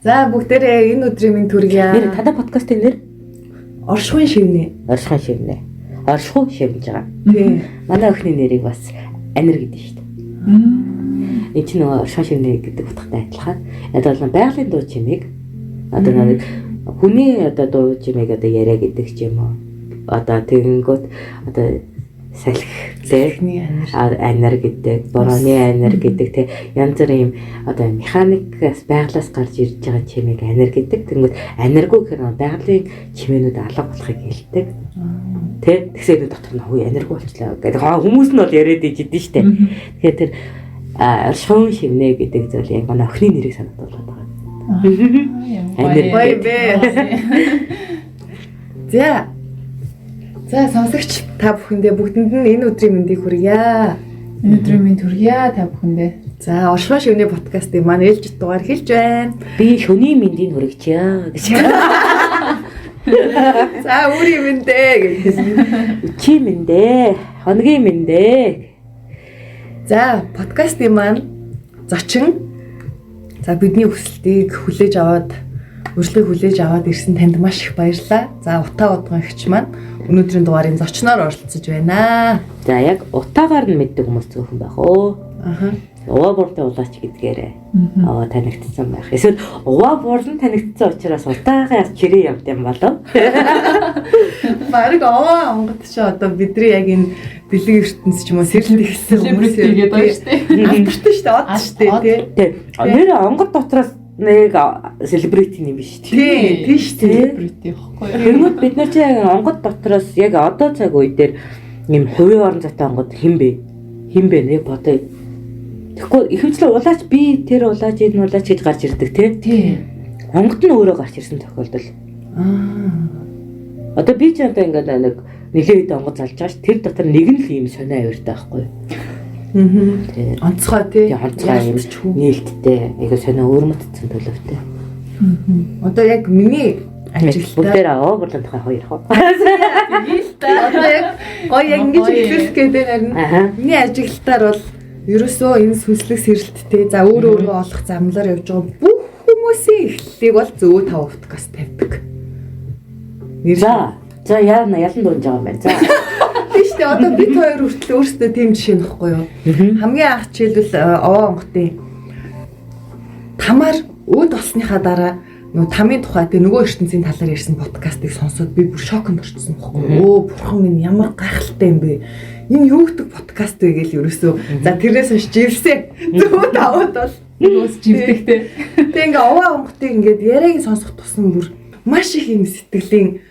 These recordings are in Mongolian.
За бүгдээрээ энэ өдрийн минь төргийа. Нэр тада подкастын нэр Оршихуйн шивнэ. Оршихуйн шивнэ. Оршихуй шивнэж байгаа. Тийм. Манай өхний нэрийг бас Анир гэдэг шүү дээ. Энэ чинь нөгөө оршихуйн шивнэ гэдэг утгатай адилхан. Яг бол байгалийн дуу чимээг одоо нэг хүний одоо дуу чимээг одоо яриа гэдэг ч юм уу. Одоо тэгэнгүүт одоо салхи анир гэдэг, борооны анир гэдэг те янз бүрийн одоо механикаас байглаас гарч ирж байгаа чимээг анир гэдэг. Тэнгүүд аниргүй гэхээр байгалийн чимээнүүд алга болохыг хэлдэг. Тэ тэгсээ дотор нь хөө аниргүй болчлаа гэдэг. Хүмүүс нь бол яриад ижидэн штэ. Тэгэхээр тэр оршихуйн шивнэ гэдэг зүйл яг манай охины нэрийг санагдуулаад байгаа. Анир бай. За сонсогч та бүхэндээ бүгдэнд нь энэ өдрийн мэндийг хүргье. Энэ өдрийн мэнд хүргье та бүхэндээ. За оршихуйн шивнэ подкастын маань ээлжид дугаар хэлж байна. Би шөнийн мэндийг хүргэж гэж. За өөрийн мэндээ гэж. Чи мэндээ, хоногийн мэндээ. За подкастын маань зочин. За бидний хүсэлтийг хүлээж аваад урьдчилан хүлээж аваад ирсэн танд маш их баярлалаа. За утаа удган ихч маань өнөөдрийн дугаарын зочноор оролцож байна. За яг утаагаар нь мэддэг хүмүүс зөвхөн байх уу? Аха. Уваа бурдын улаач гэдгээрээ танигдсан байх. Эсвэл уваа бурдан танигдсан учраас утаагаас чирээ явд юм болов? Бараг овоо онгод ч одоо бидний яг энэ бэлэг ертөнц ч юм уу сэрлэн ихсэн хүмүүс тэгээд байна шүү дээ. Алдартай шүү дээ. Од шүү дээ. Тий. Нэр онгод дотроос нэг селебрити юм биш тий. Тийм шүү дээ. Селебрити байхгүй юу? Тэрнүүд бид нар чи онгод дотроос яг одоо цаг үе дээр юм хувийн орон зайтай онгод хин бэ нэг бодё. Тэгэхгүй ихэвчлэн улаач би тэр улаач энэ улаач гэж гарч ирдэг тий. Онгод нь өөрөө гарч ирсэн тохиолдол. Одоо би ч одоо ингээд нэг нэлээд онгод залж байгаа ш. Тэр дотор нэг нь л ийм сонио авиртай байхгүй юу? Онцгой тий. Онцгой юм нээлттэй. Яг сонио өөрмөтцсөн төлөвтэй. Одоо яг миний ажилтаа бүгдээр аваа бурлан тухай хоёр хоо. Одоо яг гоё яг ингэж хэлэх гэдэг харин миний ажилтаар бол ерөөсөө энэ сүнслэг сэрэлттэй за өөрөө олох замлаар явж байгаа бүх хүмүүсийн эхлэлийг бол зөв 5 подкаст тавьдаг. За ялан дунж байгаа юм байна. За. Тийм шүү дээ. Одоо бид хоёр хүртэл өөрсдөө тийм жишээ нөхгүй юу? Хамгийн анх жишээлбэл овоо онготын тамаар өөд болсныхаа дараа нөгөө тамийн тухай тэгээ нөгөө ертөнцийн талаар ярьсан подкастыг сонсоод би бүр шоконд орчихсон байхгүй юу? Бурхан минь ямар гайхалтай юм бэ? Энэ юу гэдэг подкаст вэ гэж ерөөсөө за тэрнээс хойш живсээ зөв даваад бол Нөөс живдэгтэй. Тэгээ ингээ овоо онготыг ингээд яриаг сонсох тусам бүр маш их юм сэтгэлийн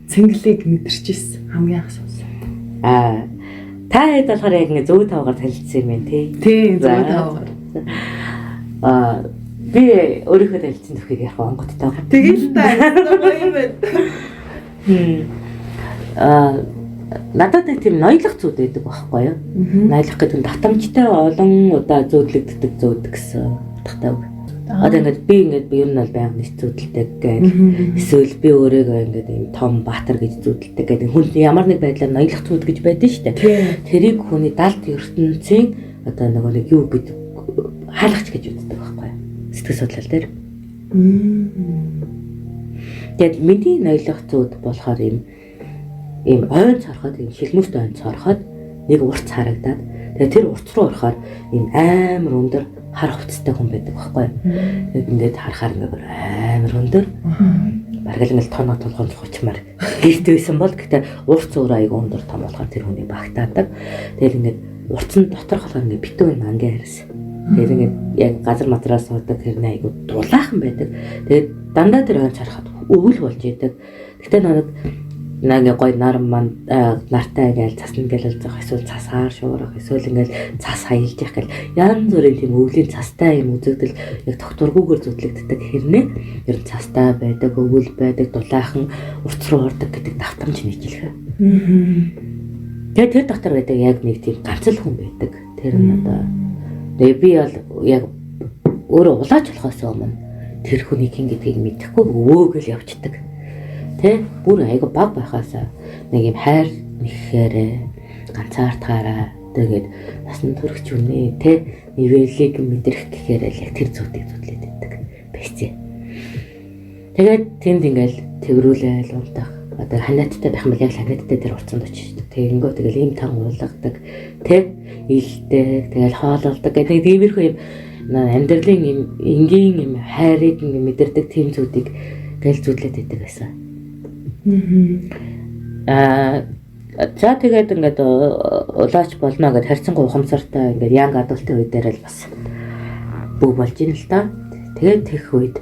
цэнгэлийг мэдэрч ирсэн хамгийн анх сонсон. Та хэд болохоор яг ингээ зөв тавгаар танилцсан юм байна тий. Тийм зөв тавгаар. Би өөрийнхөө танилцсан төхийг ярих онгодтой. Тэгэл та гоё юм байна. Надад нэг тийм ноёлох зүйл байдаг байхгүй юу? Ноёлох гэдэг нь татамжтай олон удаа зөөдлөгддөг гэсэн утгатай үг. Одоо ингээд би ер нь бол байнга нэг зүүдэлтэй гэх эсвэл би өөрийгөө ингээд юм том баатар гэж зүүдэлтэй гэдэг хүн ямар нэг байдлаар ноёлох зүйл гэж байдаг шүү дээ. Тэрийг хүний далд ертөнцийн одоо нэг юу гэж хаалгач гэж үздэг байхгүй юу? Сэтгэл судлал дээр. Тэгээд миний ноёлох зүйл болохоор ийм ойн цархад ийм шилмүст ойн цархад нэг урц харагдаад тэгээд тэр урц руу орохоор ийм амар өндөр хар хувцастай хүн байдаг байхгүй юу. Тэгээд ингээд харахаар ингээд амар өндөр. Бараг л ингээд тоног толгонд хучмаар гэрт байсан бол гэхдээ урц өөр аяг өндөр том болохоор тэр хүний багтаадаг. Тэгээд ингээд урцны доторх болохоор ингээд битүү юм ангийн харьс. Тэгээд ингээд яг газар матраас суудаг хэрнээ аяг дулаахан байдаг. Тэгээд дандаа тэр ойн цархад өвөл болж идэг. Гэхдээ нэг гой нар манд нартай ингээл цасна гэлэл зах эсвэл цасаар шуурах эсвэл ингээл цас хаялж явах гэл янз бүрийн тийм өвлийн цастай юм үзэгдэл яг тогтворгүйгээр зүтлэгддэг хэрнээ ер нь цастай байдаг, өвөл байдаг, дулаахан урт руу ордог гэдэг давтамж нийтлэх. Тэгээд тэр дотор байдаг яг нэг тийм ганц л хүн байдаг. Тэр нь одоо би бол яг өөрөө улаач болохоос өмнө тэр хүний хин гэдгийг мэдэхгүй өвөөгөл явцдаг. Тэ бүр айгу баг байхаасаа нэг юм хайр нэхэхээрээ ганцаардахаараа тэгээд насан турш үнэ тэ нивэлийг мэдрэх гэхээр л яг тэр зүйтэй зүтлээд байдаг байцээ. Тэгээд тэнд ингээл тэрврүүлээл унтах. Одоо ханиадтай байх юм бол яг ханиадтай тэр урцанд очиж шүү дээ. Тэгэнгөө тэгэл ийм тан уулгадаг. Тэ илдэг, тэгэл хоололдог гэдэг тиймэрхүү юм амьдралын юм энгийн юм хайрыг юм мэдэрдэг тийм зүйлийг гэл зүйлээд идэг байсан. За тэгээд ингээд улаач болно гэд харьцангуй ухамсартай ингээд янг адултын үе дээр л бас бүх болж ийн л та. Тэгээд тех үед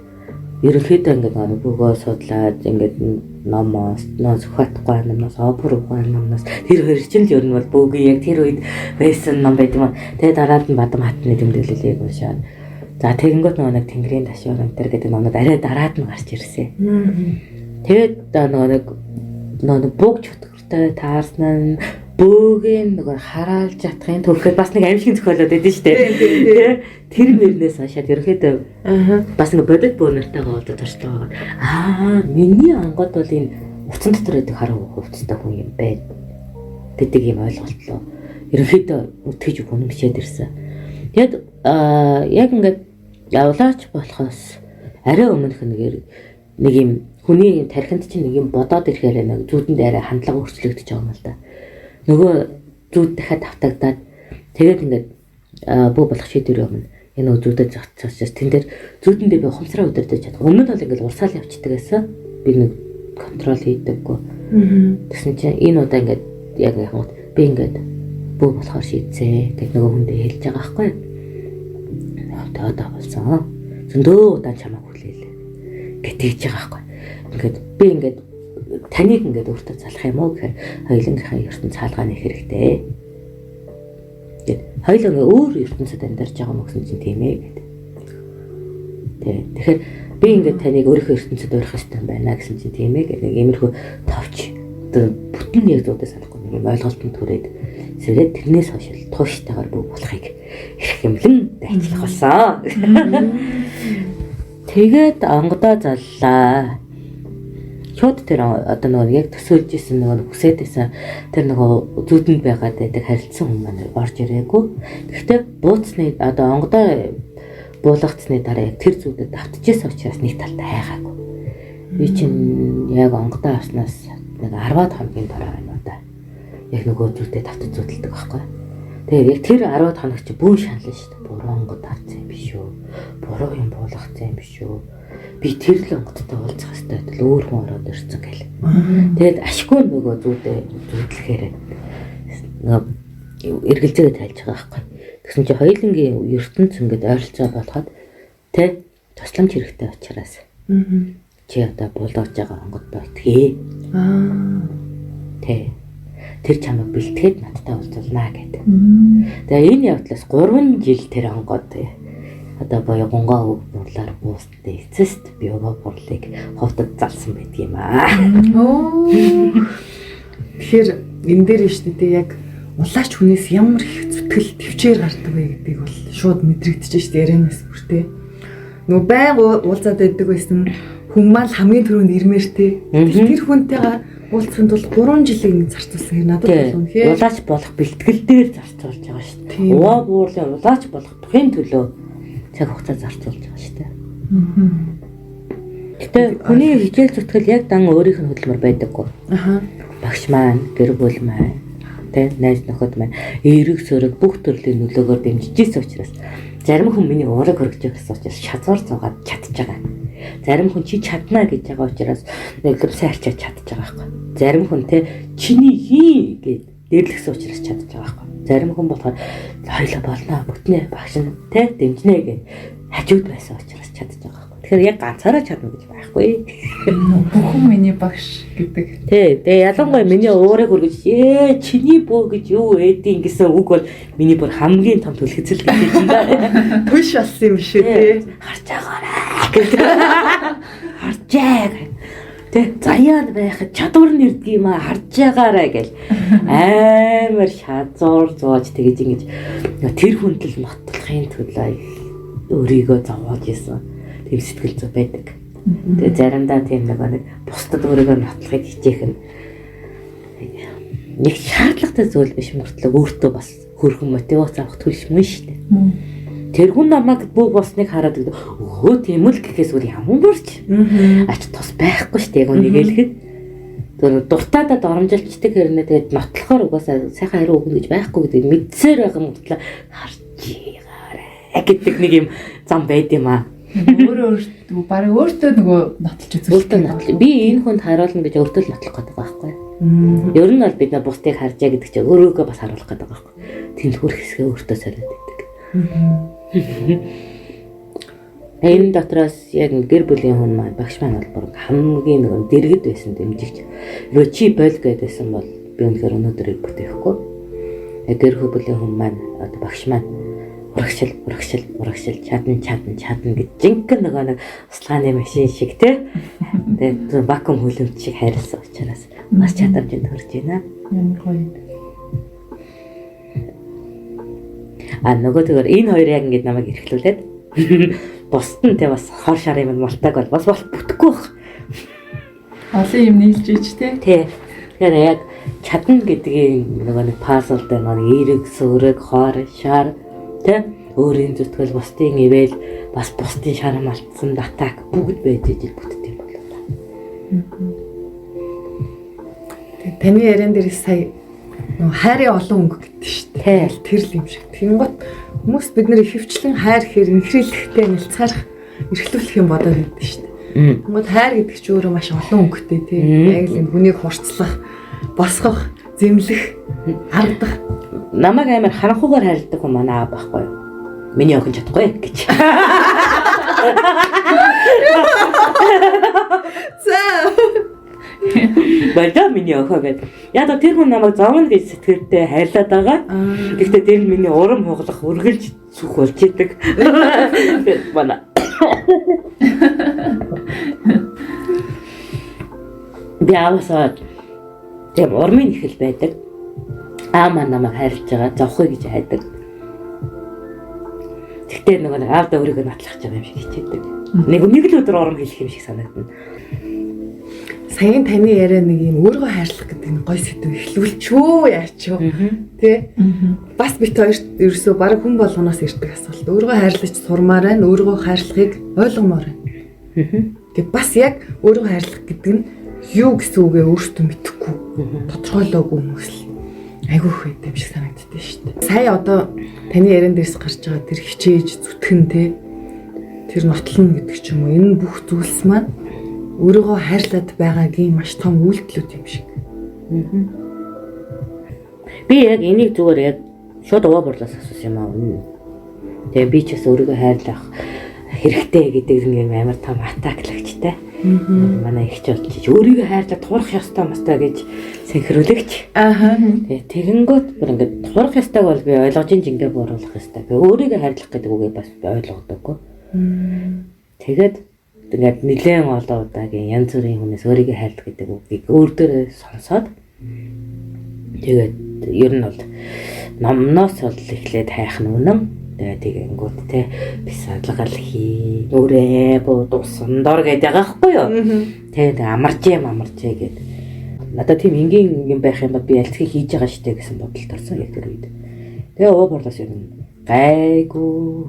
ерөнхийдөө ингээд бүгөө судлаад ингээд номоос зөвхөтгүй номоос опоргүй номоос тэр хоёр чинь л ер нь бол бүгий яг тэр үед байсан ном байдаг юм. Тэгээд дараад нь бадам хатны тэмдэглэлийг уншаад за тэгэнгүүт нэг Тэнгэрийн ташуур энэ гэдэг номнууд арай дараад нь гарч ирсэн. Тэгээд нэг бүгд чөтгөртэй таарсан бөөгийн нэг хараалж чадахын төвхөд бас нэг аимшиг зохиолоод байдсан шүү дээ. Тэр мөрнөөс хашаад ерөөхдөө бас нэг бодит бөөнөртэйгээ уулзаж туршдаг байгаа. Миний ангууд бол энэ утсан дотор байдаг хараа хувцастай хүн юм байна гэдэг юм ойлголтлоо. Ерөөхдөө үтгэж үнэмшээд ирсэн. Тэгэд яг ингээд явлаач болохоос арай өмнөх нэг юм хүний тархинд чинь нэг юм бодоод ирэхээр нэг зүудэнд арай хандлага өөрчлөгдөж байгаа юм л да. Нөгөө зүуд дахиад автагдаад тэгээд ингээд бүү болох шийдвэр юм. Энэ зүудэд зогцоос тэн дээр зүудэндээ би ухамсараа удирдах чадах. Өмнө нь бол ингээд урсаал явчихдаг байсан. Би нэг контрол хийдэггүй. Тэгсэн чинь энэ удаа ингээд яг би ингээд бүү болохоор шийдсэ гэдэг нөгөө хүндээ хэлж байгаа байхгүй юу? Одоо болсон. Зөндөө удаа чамаа хүлээлээ гэж байгаа байхгүй. Ингээд би ингээд таныг ингээд өөртөө залах юм уу гэхээр хоёулынхаа ертөнц цаалгааны хэрэгтэй. Гэт хоёулаа өөр ертөнцид амьдарч байгаа мөн гэсэн чинь тийм ээ гэдэг. Тэгэхээр би ингээд таныг өөрийнхөө ертөнцид өрөх хэрэгтэй юм байна гэсэн чинь тийм ээ гэдэг. Иймэрхүү товч бүтэн яг зүйдээ санахгүй нэг юм ойлголтод төрээд зэрэг тэрнээс хойш тууштайгаар бүх болохыг их хэмлэн дайчлах болсон. Тэгээд онгодоо заллаа. Шууд тэр одоо нөгөө яг төсөөлж исэн нөгөө хүсээд байсан тэр нөгөө зүудэнд байгаад байдаг харилцсан хүмүүс маань орж ирээгүй. Гэхдээ бууцны одоо онгодоо буулгацсны дараа яг тэр зүудэд автчихсан учраас нэг талтай хайгаагүй. Би чинь яг онгодоо авснаас нэг 10-аад хоногийн дараа юм да. Яг нөгөө зүудэд автчих зүудэлдэг байхгүй. Тэгээд яг тэр 10-аад хоног чи бүүн шанална шүү дээ. Буруу онгод авсан юм биш үү? Буруу юм буулгацсан юм биш үү? Би тэр л онгодтой уулзах хэрэгтэй л өөр хүн ороод ирсэн гэл. Тэгээд ашгүй нөгөө зүудлэхээр нөгөө эргэлзээгээ тайлж байгаа байхгүй. Тэгсэн чи хоёулангийн ертөнц ингээд ойролцоо болгоод тэ тусламж хэрэгтэй учраас чи одоо буулгаж байгаа онгодтой итгэе. Тэ тэр чамайг бэлтгээд надтай уулзуулнаа гэдэг. Тэгээ энэ явдлаас 3 жил тэр онгод одоо боёо гонгоо бурлаар буустай эцэст биогоо бурлыг ховтод залсан байдаг юм аа. Тэгэхээр энэ дээр нь шүү дээ яг улаач хүнээс ямар их зүтгэл төвчээр гардаг вэ гэдгийг бол шууд мэдрэгдэж шүү дээ ярианаас бүртээ. Нөгөө байнга уулзаад байдаг байсан хүн маань хамгийн түрүүнд ирмээр те. Тэр хүнтэйгээ уулзахын тулд 3 жилийн зарцуулсан хэрэг надад бол үнэхээр улаач болох бэлтгэл дээр зарцуулж байгаа шүү дээ. Уваа буурлын улаач болох тухайн төлөө цаг хугацаа зарцуулж байгаа шүү дээ. Гэтэ хүний хичээл зүтгэл яг дан өөрийнх нь хөдөлмөр байдаггүй. Багш маань, гэр бүл маань, тэ найз нөхөд маань эерэг сөрөг бүх төрлийн нөлөөгөөр дэмжижсэн учраас зарим хүн миний уурыг хөргөж байгаа учраас шазуур зугаад чадчих байгаа. Зарим хүн чи чадна гэж байгаа учраас нэг сайн арчаад чадчих байгаа байхгүй. Зарим хүн тэ чиний хий гэж дэрлэгсэн учраас чадчих байгаа байхгүй. Зарим хүн болохоор хоёлаа болно бүтнээ багш нь тэ дэмжнэ гэж хажууд байсан учраас чадчих байгаа байхгүй. Тэгэхээр яг ганцаараа чадна гэж байхгүй. Бүхэн миний багш гэдэг. Тэгээ ялангуяа миний уурыг хөргөж чиний бөө гэж юу ээдийн гэсэн үг бол миний бүр хамгийн том түлхэцэл гэж юм байна. Түш болсон юм шүү дээ. Харж байгаарай гэдэг. Харжээ. Тэ заяад байхад чадвар нэрдэг юм а харж байгаарай гэл амар шазуур зоож тэгэж ингэж тэр хүндэл нотлохын төлөө өөрийгөө зовоож исэн. Тэм сэтгэл зүй байдаг. Тэгээ заримдаа тийм нэг бусдад өөрийгөө нотлохыг хичээх нь нэг шаардлагатай зүйл биш мөртлөө өөртөө бас хөрхөн мотивац авах төлөв мөн шүү дээ. Тэр хүн намайг бүх болсныг хараад өө тийм л гэхээс өөр ямарч ач тус байхгүй шүү дээ. Энийг хэлэхэд тэр дуртаадаа доромжилчдаг хэрнээ тэгээд нотлохоор угаасаа сайхан хариу өгнө гэж байхгүй гэдэг мэдсээр байгаа мөртлөө харж байгаарэ гэдэг нэг юм зам байд юм аа. Өөрөө баг өөртөө нөгөө нотолж үзүүлдэг. Өөртөө нотлоо. Би энэ хүнд харуулна гэж өөртөө л нотлох гэдэг байхгүй. Ер нь бол бид нар бусдыг харжаа гэдэг чинь өөрөөгөө бас харуулах гэдэг байхгүй. Тэнхүр хэсгээ өөртөө солиод байдаг. Энэ дотроос яг гэр бүлийн хүн маань багш маань бол хамгийн нэг дэргэд байсан дэмжигч. Рөө чи бол гэдээсэн бол би үнэхээр өнөөдрийг бүтээхгүй. Гэр бүлийн хүн маань одоо багш маань урагшил чадна гэж жинхэнэ нөгөө нэг услааны машин шиг те. Тэгээд вакуум хөлөмт шиг хайрлсан учраас бас чадамжинд хүрч байна. Ямар гоё. Нөгөө тэгэр энэ хоёр яг ингэж намайг эрхлүүлээд бусд нь те бас хор шарын юм мартаг бол бас бүтэхгүй байх. Олон юм нийлж ич те. Тий. Тэгэхээр яг чадна гэдгийн нөгөө нэг пазл дээр нэг эерэг сүрэг хор шар те өөрийн зүтгэл бусдын ивэл бас бусдын шарам алдсан атак бүгд байж ижил бүтдэг юм болоо. Тэгээ таны яриан дээр сая нөгөө хайрын олон өнгө гэдэг шүү дээ. Тэр л юм шиг. Тэнгот хүмүүс бид нэр хөвчлэн хайр гэхээр инхрийлэхтэй нэлцаарах эрхлүүлэх юм бодоод байдаг шүү дээ. Тэнгот хайр гэдэг чинь өөрөө маш олон өнгөтэй тийм. Яг л хүнийг хурцлах, босгох, зэмлэх, хардах. Намайг амар харанхуугаар хайрладаг хүн манай аав байхгүй юу? Миний охин чадахгүй гэж. За. Баярлалаа миний охин гэдэг. Яг л тэр хүн намайг зовно гэж сэтгэлдээ хайрлаад байгаа. Гэхдээ тэр нь миний урам хугалах, үргэлж сүх болж идэг. Манай. Би аавсаа тийм урмын ихэл байдаг. Аамаа намайг хайрлаж байгаа, зовхой гэж хайдаг. Тэгтээ нөгөө аавда өөрийгөө натлах гэж байгаа юм шиг хичээдэг. Нэг л өдөр урам хэлэх юм шиг санагдана. Саяын таны яриа нэг юм өөрийгөө хайрлах гэдэг нь гой сэдв эхлүүлчихөө яачаа. Тэ? Бас бит хоёрт ерөөсөө баг хүн болгоноос ирдэг асуулт. Өөрийгөө хайрлаж сурмаар байна, өөрийгөө хайрлахыг ойлгомоор байна. Тэг бас яг өөрийгөө хайрлах гэдэг нь юу гэсэн үгээ өөртөө мэдэхгүй. Тодорхойлоогүй хүмүүс л айгүй их байд юм шиг санагддээ шүү дээ. Сая одоо таны яриан дээрс гарч байгаа тэр хичээж зүтгэн те тэр нотлно гэдэг ч юм уу энэ бүх зүйлс маань өөрийгөө хайрлаад байгаагийн маш том үйлдэлүүд юм шиг. Би яг энийг зүгээр яг шууд уваа борлоос асуусан юм аа. Тэгээ би ч бас өөрийгөө хайрлах хэрэгтэй гэдэг нэг амар том атаклагчтай. Манай их ч болж өөрийгөө хайрлах турах ёстой мастай гэж синхруулагч. Тэгээ тэгэнгүүт бүр ингээд турах ёстойг бол би ойлгож ингээ бууруулах ёстой. Би өөрийгөө хайрлах гэдэг үгээ бас би ойлгодоггүй. Тэгээд ингээд нэлээд олон удаагийн янз бүрийн хүнээс өөрийгөө хайрлах гэдэг үгийг өөр дээрээ сонсоод тэгээд ер нь бол номноос бол эхлээд хайх нь үнэн. Тэгэнгүүт те би садлагал хий нүрээ бодсон дор гэдэг байгаа хгүй юу. Тэгээд амарчээ гэд. Надад тийм энгийн юм байх юм бол би альцгийг хийж байгаа штэ гэсэн бодолд орсон яг тэр үед. Тэгээ өө борлоос юм гайгүй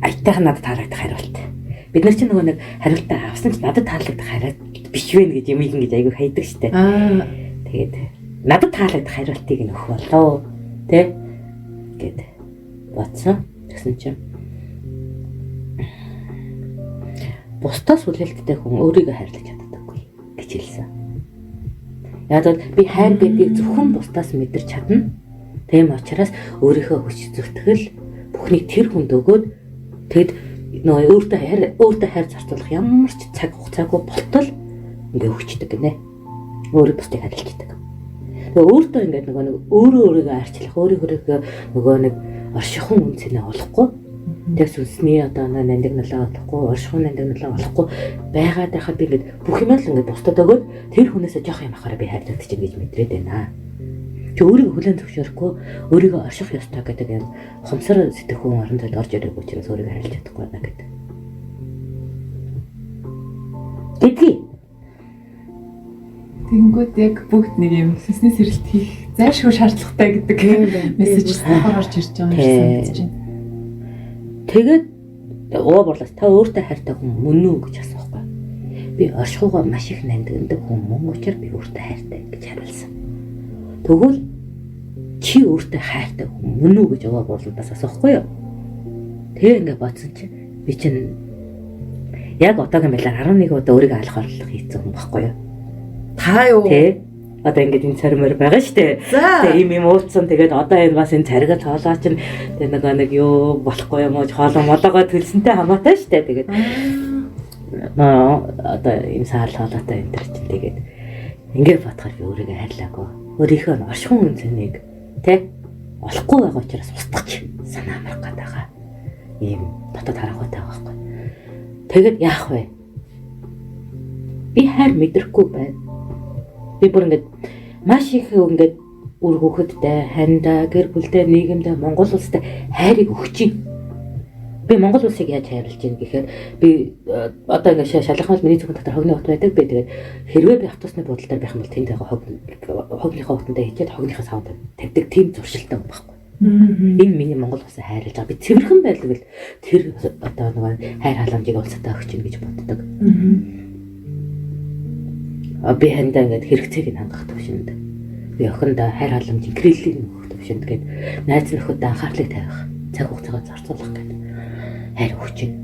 айтайх надад таалагдах хариулт. Бид нар чинь нөгөө нэг хариултаа авсан ч надад таалагдах хариулт биш вэ гэж юм ингэж айгүй хайдаг штэ. Тэгээд надад таалагдах хариултыг нөх болоо те гэд батсан гэсэн чинь бусдаас хүлээлттэй хүн өөрийгөө хайрлаж чаддаггүй гэж хэлсэн. Яг л би хайр гэдгийг зөвхөн бусдаас мэдэрч чадна. Тийм учраас өөрийнхөө хүч зүтгэл бүхнийг тэр хүнд өгөөд тэгэд нөгөө өөртөө хайр зарцуулах ямар ч цаг хугацаагүй болтол ингээ өгчдөг гинэ. Өөрөө бусдыг хайрлаждаг. Тэгээ өөртөө ингээд өөрийгөө арчлах, өөрийнхөө нөгөө нэг оршихон үнцэнэ олохгүй. Тэг сүнсний одоо нандин налаа олохгүй, оршихон нандин налаа олохгүй байгаад байхад би ингээд бүх юм л ингээд бусдад өгөөд тэр хүнээсээ жоох юм ахаараа би хайрлагдаж чинь гэж мэдрээд байна. Чи өөрийгөө хүлээн зөвшөөрөхгүй, өөрийгөө орших ёстой гэдэг юм хомсор сэтгэхүйн орондод орж ирэх учраас өөрийгөө хайрлаж чадахгүй байна гэдэг. Гэдгийг Тэнгүүд яг бүгд нэг юм сүнсний сэрэлт хийх зайлшгүй шаардлагатай гэдэг мессеж давхар орж ирж байгаа юм шиг санагдаж байна. Тэгээд уур борлоос та өөртөө хайртай хүн мөн үү гэж асуухгүй. Би оршихуйгаа маш их нандиндаг хүн мөн учраас би өөртөө хайртай гэж хариулсан. Тэгвэл чи өөртөө хайртай хүн мөн үү гэж уур борлоос асуухгүй юу? Тэгээ ингээ бодсон чи би чинь яг одоогийн байдлаар 11 удаа өөрийгөө алах орлого хийсэн хүн байхгүй юу? Та юу? Тэ. Одоо ингээд энэ царимаар байгаа штэ. Тэгээ юм уулцсан. Тэгээд одоо энэ бас энэ цариг тоолоо чинь тэг нэг юу болохгүй юм уу хоолоо молоогоо төлсөнтэй хамаатай штэ. Тэгээд одоо энэ саал хоолойтой энэ төр чинь тэгээд ингээд бодохоор би өөрийгөө хайрлаагүй. Өөрийнхөө оршихуун үнцнийг тэ олохгүй байгаа учраас устгах санаа амрах гээд байгаа. Ийм дотоод харахуйтай байгаа байхгүй. Тэгээд яах вэ? Би хайр мэдрэхгүй байна. Би бүр ингээд маш их ингээд үр хөхөдтэй, хандаа, гэр бүлтэй, нийгэмдээ, Монгол улстай хайрыг өгч чинь. Би Монгол улсыг яаж хайрлаж байна гэхээр би одоо ингээд шалгахмал миний зөвхөн дотор хогны хот байдаг. Би тэгээд хэрвээ би автобусны буудлын дээр байх юм бол тэнд байгаа хогныхоо хотондоо хичээд хогныхоо савд тавьдаг тийм зуршилтай юм байхгүй. Энэ миний Монгол улсыг хайрлаж байгаа. Би цэвэрхэн байлгүй л тэр одоо нэг хайр халамжийг улсадаа өгч чинь гэж боддог. Би хандаа ингээд хэрэгцээг нь хангах төвшөнд. Би охиндоо хайр халамжийн гэрэллийг өгөх төвшөнд гээд найз нөхөдөө анхаарлыг тавих, цаг хугацаагаа зарцуулах гэдэг хайр өгч байна.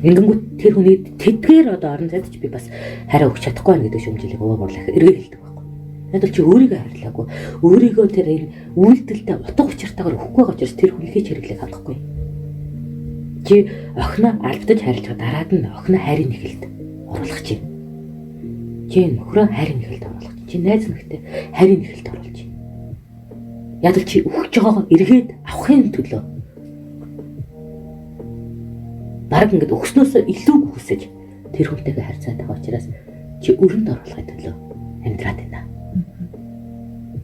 Ингэнгүүт тэр хүний тэдгээр одоо орон зайд ч би бас хайр өгч чадахгүй байна гэдэг шүмжлийг уур борлох эргээ хэлдэг байхгүй. Надад чи өөрийгөө хайрлаагүй. Өөрийгөө тэр энэ үйлдэлтэй утга учиртайгаар өгөхгүй байгаа учраас тэр хүний хэрэглээг хангахгүй. Чи охиноо албадаж хайрлах дараад нь охиноо хайрын нэгэлд оруулах чинь. Чи нөхрөө хайрын нэгэлд оруулах чинь. Чи найз нөхдөд хайрын нэгэлд оруулж чинь. Яг л чи өгч байгаагаа эргээд авахын төлөө бараг ингээд өгснөөсөө илүү хүсэж тэр хүнтэйгээ харьцаад байгаа учраас чи өрөнд оруулахын төлөө амьдраад байна.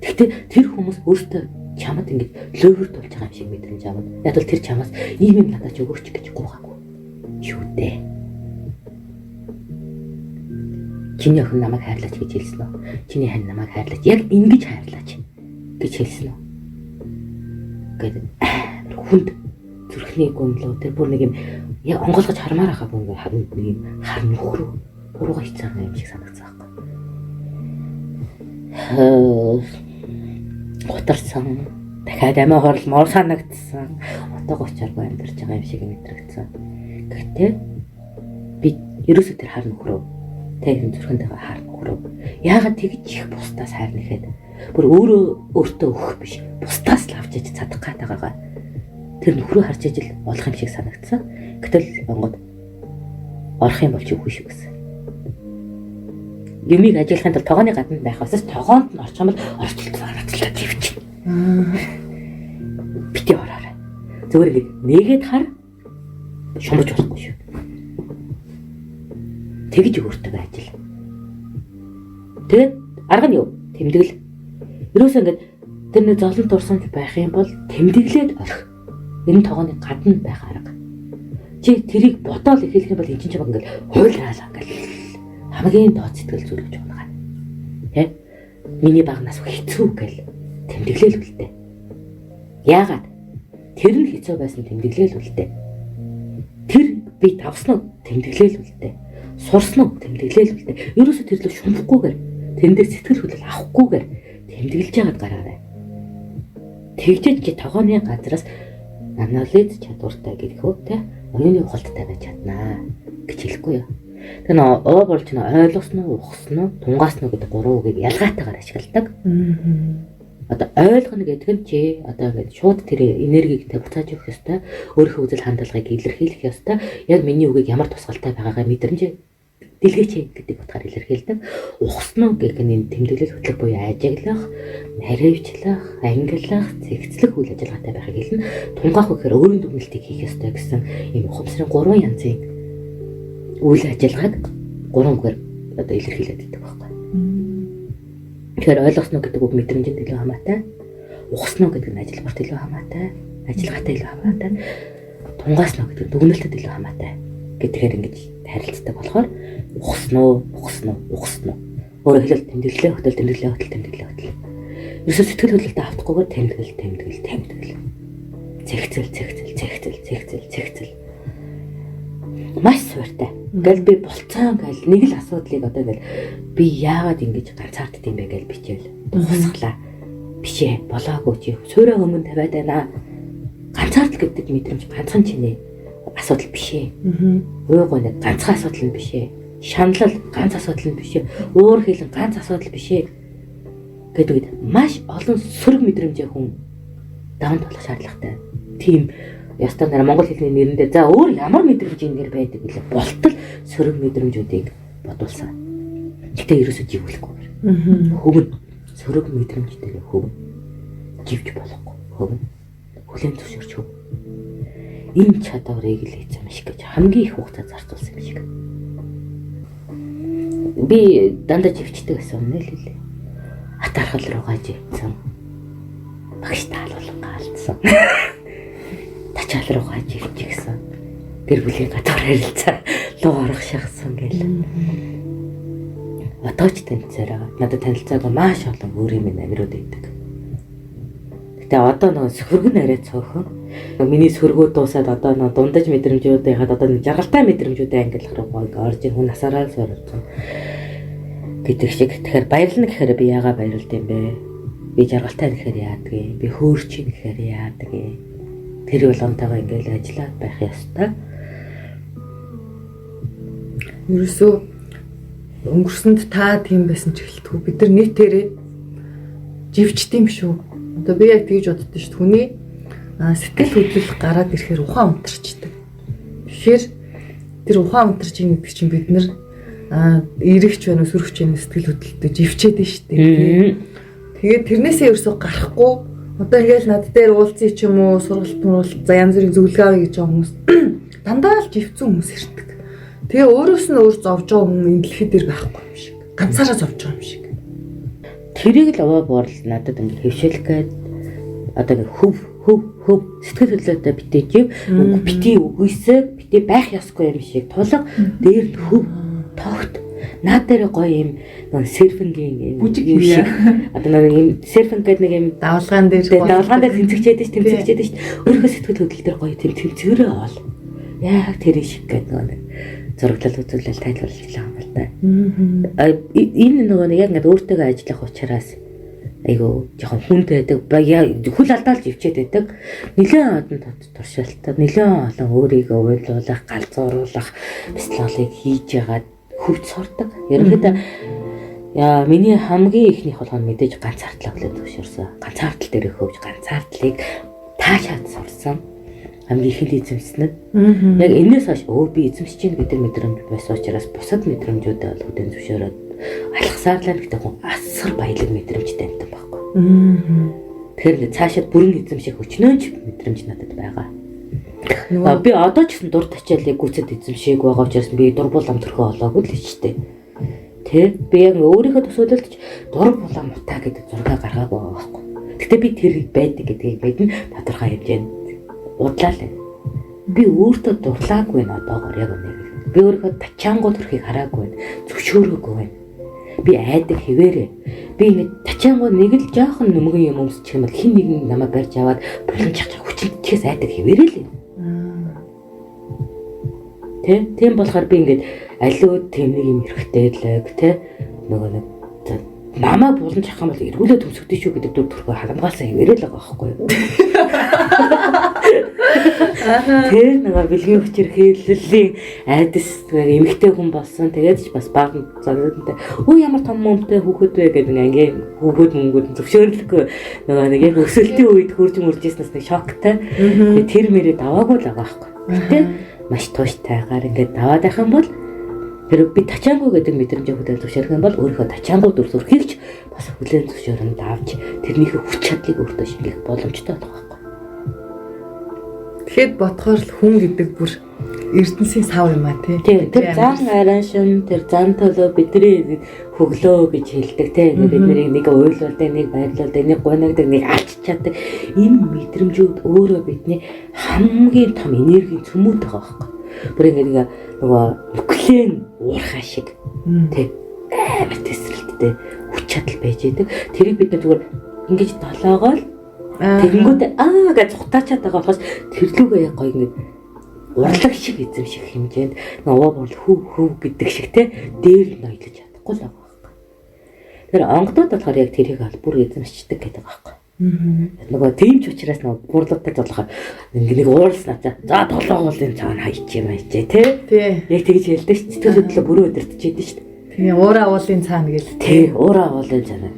Гэхдээ тэр хүмүүс өөртөө чамд ингээд лөөвөр тулж байгаа юм шиг мэдрэмж аваад яг л тэр чамаас ийм юм надад ч өгөөч гэж гуйгаагүй. Юу дээ? Чиний охин намайг хайрлаач гэж хэлсэн үү? Чиний хань намайг хайрлаач. Яг ингэж хайрлаач гэж хэлсэн үү? Гэдэг хүнд зүрхний гомлоо тэр бүр нэг юм яг онгойлгож хармаар байгаа бүр харин нэг юм хар нөхрөө бурууга хийцэн юм шиг санагдсан байхгүй. Готарсан дахиад амиа хорлмоор санагдсан. Отоо гочоргүй амьдарч байгаа юм шиг мэдрэгдсэн. Гэхдээ би ерөөсөө тэр хар нөхрөө тэр зүрхэндээ хар нөхрөө яагаад тэгж их бусдаас хайр нэхэд бүр өөртөө өгөх биш бусдаас л авч иж чадах гээд байгаагаа тэр нөхрөө харж ижил олох юм шиг санагдсан. Гэтэл онгод орох юм бол ч үгүй шүү гэсэн. Юмыг ажиллахын тулд тогооны гадна байх басаас тогоонд нь орчих юм бол орчлт санаачлаа твч. Бити ороо. Зүгээр ингэ нэгээд хар шумбаж болохгүй шүү. Тэгж өөртөө ажил. Тэгээд арга нь юу? Тэмдэглэл. Ерөөсөө ингэ тэр нэг золон дурсамж байх юм бол тэмдэглээд орих. Энэ тогооны гадна байх арга. Чи тэрийг бодоол эхлэх юм бол энэ чинь ингээл хуйлраалаа ингээл хамгийн доод сэтгэл зүйл гэж байна. Тэ? Миний баг нас хэцүү гэл тэмдэглээл үлдээ. Яагаад? Тэр нь хэцүү байсан тэмдэглээл үлдээ. Тэр би давсан уу тэмдэглээл үлдээ. Сурсан уу тэмдэглээл үлдээ. Ерөөсө тэр л шунахгүйгээр тэндээ сэтгэл хөдлөл авахгүйгээр тэмдэглэж яагаад гараарай. Тэгжээд чи тогооны газраас анализ чадвартай гэдэгөө тэ оюуны ухалттай байж чаднаа гэж хэлэхгүй юу. Тэр нөө уур болж нөө ойлгосноо, ухсан уу, тунгаасноо гэдэг гурван үгийг ялгаатайгаар ашигладаг. Одоо ойлгоно гэдэг нь чи одоо ингээд шууд тэр энергийг буцааж өгөх ёстой, өөрийнхөө үзэл хандлагыг илэрхийлэх ёстой. Яг миний үгийг ямар тусгалтай байгаагаа мэдрэмж дэлгэч гэдэг утгаар илэрхийлдэг. Ухсан уу гэх нь тэмдэглэл хөтлөх буюу ажиглах, наривчлах, ангиллах, зэгцлэх үйл ажиллагаатай байхыг хэлнэ. Тунгаах гэхээр өөрийн дүгнэлтийг хийх ёстой гэсэн ийм ухамсарын гурван янзын үйл ажиллагааг гурван үгээр одоо илэрхийлээд байдаг байхгүй. Тэгэхээр ойлгосноо гэдэг үг мэдрэмжэнд илүү хамаатай, ухасноо гэдэг нь ажилбарт илүү хамаатай, ажиллагаатай илүү хамаатай, тунгаасноо гэдэг нь дүгнэлтэд илүү хамаатай гэдгээр ингэж харилцдаг болохоор ухасноо. Өөрөөр хэлбэл тэмдэглэлээ хөтөл. Ерөөсөө сэтгэл хөдлөлтөд автахгүйгээр тэмдэглэл. зэгцэл. Маш сууртай. Ингээл би болцоо ингээл нэг л асуудлыг одоо ингээл би яагаад ингэж ганцаардд юм бэ гэж бичээл. Тусглаа. Бишээ болоогүй чи суурай өмнө тавиад байна. Ганцаардл гэдэг мэдрэмж ганцхан чиний асуудал биш ээ. Уугой нэг ганцхан асуудал нь биш ээ. Шаналл ганц асуудал нь биш ээ. Уур хилэн ганц асуудал биш ээ. Гэдэг маш олон сөрөг мэдрэмжээ хүн даван тулах шаардлагатай. Тийм ястаа нэр монгол хэлний нэрэндээ за өөр ямар мэдрэмж ингээр байдаг гэлээ болтол сөрөг мэдрэмжүүдийг бодулсан. Гэтэ ерөөсөө живүүлэхгүй. Хөвн сөрөг мэдрэмжтэйгээ хөвн живж болохгүй. Хөвн хүлэн зөвшөөрч хөв. Энэ чадварыг л эзэм шиг гэж хамгийн их хугацаа зарцуулсан юм шиг. Би дандаа живчдэг гэсэн үнэ л хэлээ. Атархал руугаа живцэн. Багш таалуулга алдсан. Тачаал руугаа живчихсэн. Гэр бүлийн гадар харилцаа луу орох шахсан гэл. Одоо ч танилцаараа надад танилцаагүй маш олон өөрийн минь амирууд байдаг. Гэтэ одоо нөгөө сөргөн арай цөөхөн. Миний сөргөө дуусаад одоо нөгөө дундаж мэдрэмжүүд яхад одоо жаргалтай мэдрэмжүүдээ ангиллах руу орж ин хүн насаараа сорилсон. Гэдэг шиг тэгэхээр баярлна гэхээр би яагаад баярлд юм бэ? Би жаргалтай гэхээр яадгийг, би хөөрчин гэхээр яадгийг. Тэр болгонтойгоо ингээл ажиллаад байх ёстой. Ерөөсөө өнгөрсөнд та тийм байсан ч гэлтгүй бид нар нийтээрээ живчдэм шүү. Одоо би яг тэгж боддоо шүү. Хүний сэтгэл хөдлөл гараад ирэхээр ухаан унтарчдаг. Тэгэхээр тэр ухаан унтарч ийн гэдэг чинь бид нар эрэгч байна уу сөрөгч байна сэтгэл хөдлөлтөд живчээд нь шүү дээ. Тэгээд тэрнээсээ ерөөсөө гарахгүй одоо ингээл над дээр уулзъя ч юм уу сургалт за янз бүрийн зөвлөгөө авъя гэж байгаа хүмүүс дандаа л живцэн хүмүүс ирдэг. Тэгээ өөрөөс нь өөр зовж байгаа хүн энэ дэлхий дээр байхгүй юм шиг. Ганцаараа зовж байгаа юм шиг. Тэрийг л аваа борл надад ингээд хөвшөөлөх гээд одоо ингээд хөв сэтгэл хөдлөлтөд битээжив бити үгүйсээ бити байх ёсгүй юм шиг тулга дээр нь хөв тогт наад дээр гоё юм серфингийн юм шиг одоо нэг юм серфинг гэдэг нэг юм давлгаан дээр тэмцэгчээд ш өөрөө сэтгэл хөдлөл дээр гоё тэмцгэрээ ол яг тэр шиг гэдэг нэг зураглал үзүүлэл тайлбарлаж байгаа юм байна. Энэ нөгөө нэг яг ингээд өөртөөгөө ажиллах учраас айгу жоохон хүнд байдаг. Хүл алдаалж ивчээд байдаг. Нилээн одон туршилтад нилээн олон өөрийгөө уйлуулах, галзууруулах бяцлаглыг хийж ягаад хөвч сурдаг. Ерөнхийдөө яа миний хамгийн ихнийх болгоно мэдээж ганцаардлаа хүлээн зөвшөөрсөн. Ганцаардл дээр хөвж ганцаардлыг таашаад сурсан. Хамгийн их эзэмснэд. Яг энэс хойш би эзэмсэж чинь гэдэг мэдрэмж байсан учраас бусад мэдрэмжүүдээ бол хүлээн зөвшөөрөөд алхасаарлаа гэдэг хүн асар баялаг мэдрэмжтэй амтан байхгүй. Тэгэхээр цаашаа бүрэн эзэмших өчнөөч мэдрэмж надад байгаа. Би одоо ч гэсэн дур тачаалыг гүцэд эзэмшээг байгаа учраас би дур булам төрхөө олоогүй л ч тийм. Тэ би яг өөрийнхөө төсөөлөлтөж дур булам утаа гэдэг зураг гаргаагүй байгаа байхгүй. Гэтэ би тэр байдаг гэдгийг мэднэ тодорхой хэмжээнд удлаа л. Би өөртөө дурлаагүй н одоогоор яг үнэ. Би өөрийнхөө тачаангууд төрхийг хараагүй байна. Зөвшөөрөөгүй байна. Би айдаг хэвээрээ. Би ингэ тачаангууд нэг л жоохон нөмгөн юм өмсчих юм бол хин нэг намайг барьж аваад буланчах хүчнэтгээс айдаг хэвээрээ л. Тийм болохоор би ингээд алиуд тийм нэг юм хэрэгтэй л тэ нөгөө нэг мама булан чах юм бол эргүүлээ төмсөгдөж шүү гэдэг дүр төрхөө харамгаалсан хэвээрээ л байгаа байхгүй юу. Тэр нөгөө бэлгийн хүчээр хэллэлийн айдас эмэгтэй хүн болсон. Тэгээд ч бас баг зодтой. Ямар том момтой хүүхэд вэ гэдэг ингээ хүүхэд мөнгөд зөвшөөрлөхгүй нөгөө нэг яг өсөлтийн үед хурж мөржсэнээс нэг шоктай. Тэр мөрөд аваагүй л байгаа байхгүй. Гэтэ маш тууштайгаар ингээд даваад байх юм бол тэр би тачаангуу гэдэг мэдрэмжээ хөдөл зөвшөөрөх юм бол өөрийнхөө тачаангуу дүр төрхийг ч бас хүлээн зөвшөөрөнд авч тэрнийхээ хүч чадлыг өөртөө шингэх боломжтой болох байхгүй. Тэгэхэд бодохоор л хүн гэдэг бүр эрдэнсийн сав юм а тий. Тэр зан араншин тэр зан төлөө бидний хөглөө гэж хэлдэг тий. Бид нарыг нэг уйлуулдаг, нэг баярлуулдаг, нэг гоногдаг, нэг алж чаддаг энэ мэдрэмжүүд өөрөө бидний хамгийн том энергийн цөмүүд байгаа байхгүй. Бүр ингэ нөгөө нүклеэн уурхай шиг тий амар тесрэлттэй хүч чадал байж идэг. Тэрийг бид зүгээр ингэж долоогоо л Тэгэнгүүт гэж цухтаачаад байгаа болохоос тэрлүүгээ гоё ингээд урлаг шиг эзэмших хэмжээнд нөгөө бол хөв гэдэг шиг те дээр нь ноёлж чадахгүй л байгаа байхгүй. Тэр онгодууд болохоор яг тэрийг аль бүр эзэмшдэг гэдэг байгаа байхгүй. Нөгөө тийм ч учраас нөгөө бурлагтай золгоо нэг ууралснаа за толгоолын цаана хайчих те. Яг тэгж хэлдэг ш. Сэтгэл хөдлөлөө бүрөө өдөртчихэд ш. Тэгээ уураа уулын цаана гэл. Тий, уураа уулын цаана.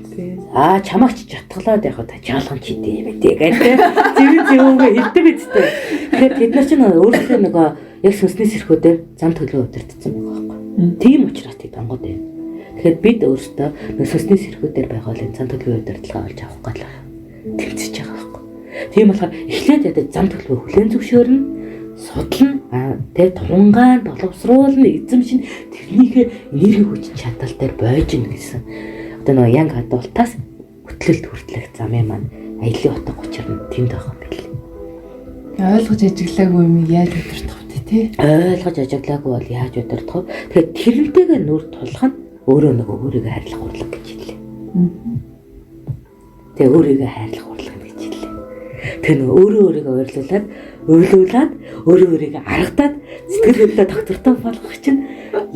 Чамаагч жатглаад яг та жаалган чи дээ гэдэг зүгөө хэлдэг үстэй. Тэгэхээр бид нар ч өөрсдөө нөгөө яг сүнсний сэрхүүдээр зам төлөө удирдсан байгаа байхгүй. Тийм учраас тийм онгод байна. Тэгэхээр бид өөрсдөө нөгөө сүнсний сэрхүүдээр байгаа л зам төлөө удирдлага олж авах гал тэмцэж байгаа байхгүй. Тийм болохоор эхлээд ядаж зам төлөө хүлээн зөвшөөрнө, судлана, тэгээ тунгаан боловсруулна, эзэмшин тэрнийхээ энерги хүч чадал дээр бойж ийн гэсэн. Одоо нөгөө янг хадуултаас хөтлөлт хүртлэх замын маань аялын утга учир нь тэнд байгаа юм бэл. Ойлгож ажиглаагүй юм яаж удирдах вэ те? Ойлгож ажиглаагүй бол яаж удирдах вэ? Тэгэхээр тэрнтэйгээ нүр тулах нь өөрөө нөгөө өөрийгөө хайрлах урлаг гэж хэллээ. Тэгээ өөрийгөө хайрлах урлаг гэж хэллээ. Тэгээ нөгөө өөрийгөө ойрлуулад, өглүүлээд, өөрийгөө аргадаад сэтгэл хөдлөлөө доктортой болгох чинь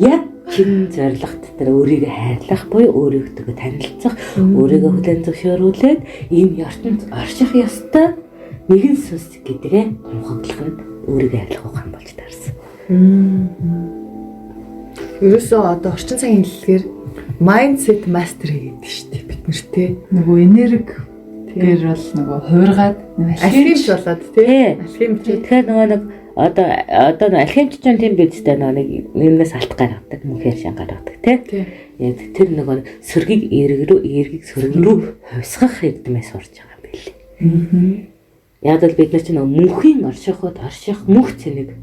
яг чин зорилгот дээр өөрийгөө хайрлах буюу өөрийгөө танилцах, өөрийгөө хүлээн зөвшөөрүүлээд ийм ертөнд орших ёстой нэгэн сүнс гэдгээ тунхаглах нь өөрийгөө хайрлах ухаан болж таарсан. Ерөөсөө одоо орчин цагийн хэллэгээр mindset mastery гэдэг шүү дээ бид нартэй. Нөгөө энерги гэр бол нөгөө хуургаад алхимч болоод тий. Алхимч. Тэгэхээр нөгөө нэг одоо алхимч ч тийм бидтэй нэг нэмнээс алт гаргадаг, мөнхээр шан гаргадаг тий. Яг тэр нөгөө эргийг сөрөг рүү хувьсгах эрдэмээс орж байгаа юм билээ. Яг л бид нар ч нөгөө мөнхийн орших мөнх цэнийг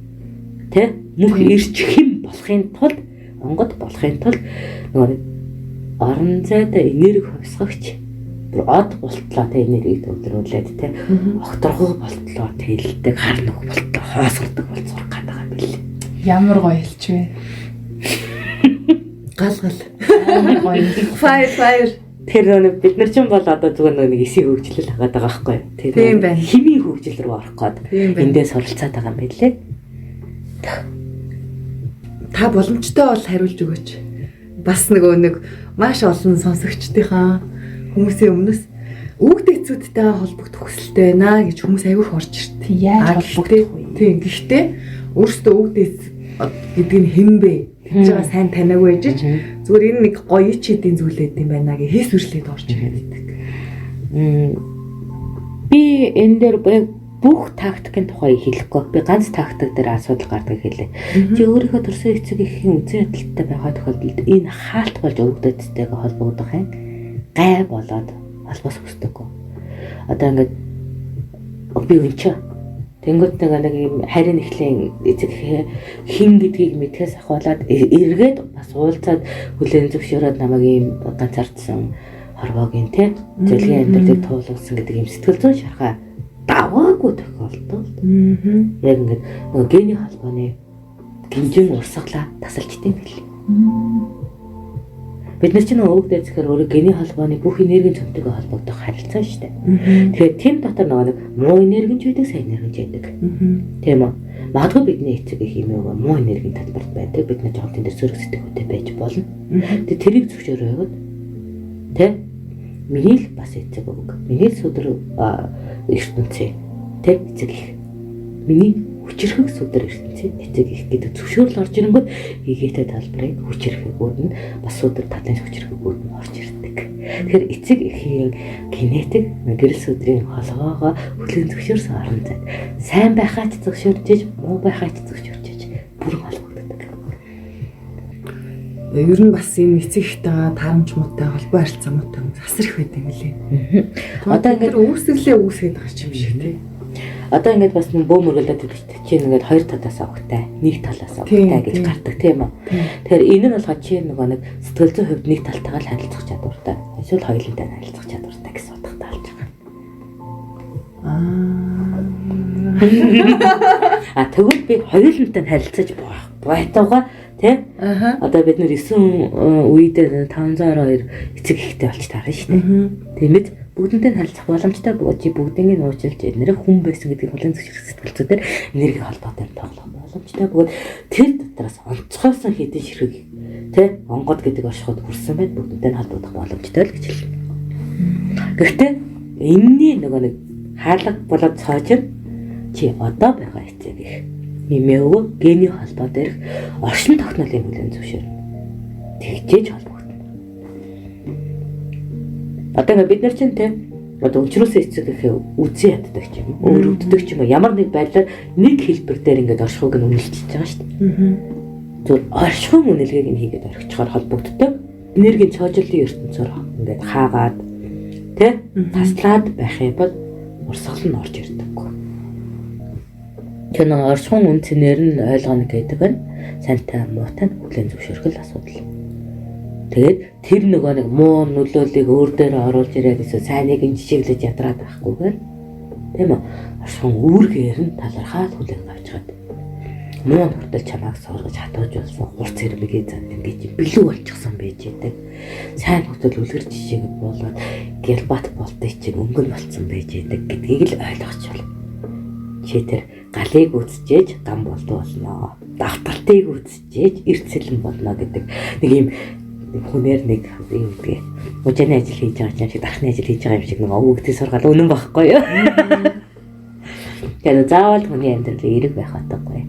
тий мөнх ирч хэм болохын тулд онгод болохын тулд нөгөө орон зайд энерги хувьсгагч од болтлоо тэ энергийг төвлөрүүлээд тэ огторгоо болтлоо тэлдэг хар нүх болтлоо хоосгордог бол зурх гэдэг юм билээ. Ямар гоё хэлчихвэ. Галгал. Амар гоё. Fire. Тэр бид нар ч юм бол одоо зүгээр нэг эсийг хөгжлөл хагаад байгаа байхгүй юу? Тийм байна. Химийн хөгжил рүү орох гээд эндээс суралцаад байгаа юм билээ. Та боломжтой бол хариулж өгөөч. Бас нэг маш олон сонсогчдынхаа хүмүүсийн өмнөөс өвгд эцүүдтэй холбогдох хүсэлтэй байна гэж хүмүүс аягүй орж ирт. Яаж холбогдох вэ? Тийм. Гэхдээ өөрөөсөө өвгд эц гэдэг нь хэн бэ? Тэгж байгаа сайн танаагүй ээжж зүгээр энэ нэг гоё чидийн зүйлээд юм байна гэж хийс үржлээд орж ирээд байдаг. Би энэ дээр бүх тактикийн тухай хэлэхгүй. Би ганц тактик дээр асуудал гардаг хэлээ. Чи өөрийнхөө төрсөн эцэг эхийн үзэн ядалттай байгаа тохиолдолд энэ хаалт болж өвгдөдтэйгээ холбогдох юм гай болоод албаас өстөггүй. Одоо ингээд би өнчөө тэнгууд нэг юм харин эхлэн эцэг хин гэдгийг мэдхээс ахуулаад эргээд бас уулзаад хүлээн зөвшөөрөөд намайг ийм ганцаардсан хорвоогийн те зэлгийн амьдралыг туулуулсан гэдэг юм сэтгэл зүйн шархаа даваагүй тохиолдолд яг ингээд нөгөө гений холбооны гинжин урсгалаа тасалчдیں۔ Бид нар ч нөгөө өвгдөө зөвхөн өөрөө гений холбооны бүх энергийн цөмтэйгээ холбогдох харилцаа шүү дээ. Тэгэхээр тэм дотор нөгөө муу энерги ч байдаг, сайн энерги ч байдаг. Тийм үү? Магадгүй бидний эцэг их юм уу муу энергийн талбарт байдаг. Бид нар жоохон тэн дээр сөрөг сэтгэхүйтэй байж болно. Тэгээ тэрийг зөвшөөрөөд тэ миний л бас эцэг өвг. Миний л сүдэр ертөнцөө тэ эцэг их. Миний хүчрхэг сүдэр ертөнцөө эцэг их гэдэг зөвшөөрөл орж ирэнгүүт эгээтэй талбарыг хүчрхэгүүд нь бас сүдэр талын хүчрхэгүүд нь орж ирдэг. Тэгэхээр эцэг эхийн генетик гэрэл сүдрийн холгоогоо хүлээн зөвшөөрсөн орон зайд сайн байхаач зөвшөөрж, муу байхаач зөвшөөрж бүрэн холбогддог. Ер нь бас энэ эцэг ихтэй таарамч муутай холбоо харилцаа муутай асар их байд юм лээ. Одоо ингээд үүсгэлээ үүсгээд байгаа юм шиг тий. Одоо ингээд бас бөө мөргөлдөд байдаг чинь ингээд хоёр талаас авахтай, нэг талаас авахтай гэж гардаг тийм үү. Тэгэхээр энэ нь болохоор чи нөгөө нэг сэтгэл зүйн хувьд нэг талтайгаа л харилцах чадвартай. Эсвэл хоёулантай харилцах чадвартай гэсэн утгатай болж байгаа. Тэгвэл би хоёулантай харилцаж байтугай тийм. Одоо бид нэр 9 үед 502 эцэг ихтэй болж таарна шүү дээ. Тиймээд бүгдэнтэй харилцах боломжтой бөгөөд чи бүгднийг нууцлж нэр хүн байсан гэдгийг хүлээн зөвшөөрөх сэтгэлзүүдээр энерги холбоотой тоглох боломжтой бөгөөд тэр дотроос онцгойсон хэдэн ширхэг тэ онгод гэдэг оршихуйд хүрсэн байд бүгдэнтэй холбогдох боломжтой л гэж хэлсэн. Гэхдээ энэний нөгөө нэг хаалга болоод цоож чи одоо байгаа эцэг их нэмээгүй гений холбоо дээрх оршин тогтнолын хүлээн зөвшөөрнө. Тэгжээж холбогдно. Одоо ингээд бид нар чинь тэ одоо өнчрөөсөө эцэг их үзэн яддаг ч юм уу, өөрөвддөг ч юм уу, ямар нэг байдлаар нэг хэлбэр дээр ингээд оршихуйг нь үнэлчихэж байгаа шүү дээ. Зөв оршихуйн үнэлгээг нь хийгээд орхичоор холбогддог. Энергийн цоожлын ертөнцөөр ингээд хаагаад тэ таслаад байх юм бол урсгал нь орж ирдэг. Тэр нэг оршихуйн үнцнэр нь ойлгоно гэдэг нь сантай муутай хүлээн зөвшөөрөх асуудал. Тэгээд тэр нөгөө нэг муу нөлөөллийг өөр дээр оруулж ирээд эсвэл сайныг нь жишээглэж ядраад байхгүйгээр тийм үү оршихуйн үүргээр нь талархаад хүлээн авч чад. Муу нуртал чамааг соргож хатуужуулсан хурц хэрмэгээ зан ингэж бэлүү болчихсон байж байдаг. Сайн нөхцөл үлгэр жишээгээ болоод гербат болтыг чинь өнгөн болцсон байж байдаг гэдгийг л ойлгож байна. Чи тэр галыг үзчихээж гам болдуулнаа. Давталтыг үзчихээж эрцэлэн болно гэдэг нэг юм хүнээр нэг юм би өчигний ажил хийж байгаа чинь дахны ажил хийж байгаа юм шиг нэг өвөгтэй сургаал үнэн байхгүй юу? Тэгээд заавал хүний амьдрал эрэг байх атгагүй.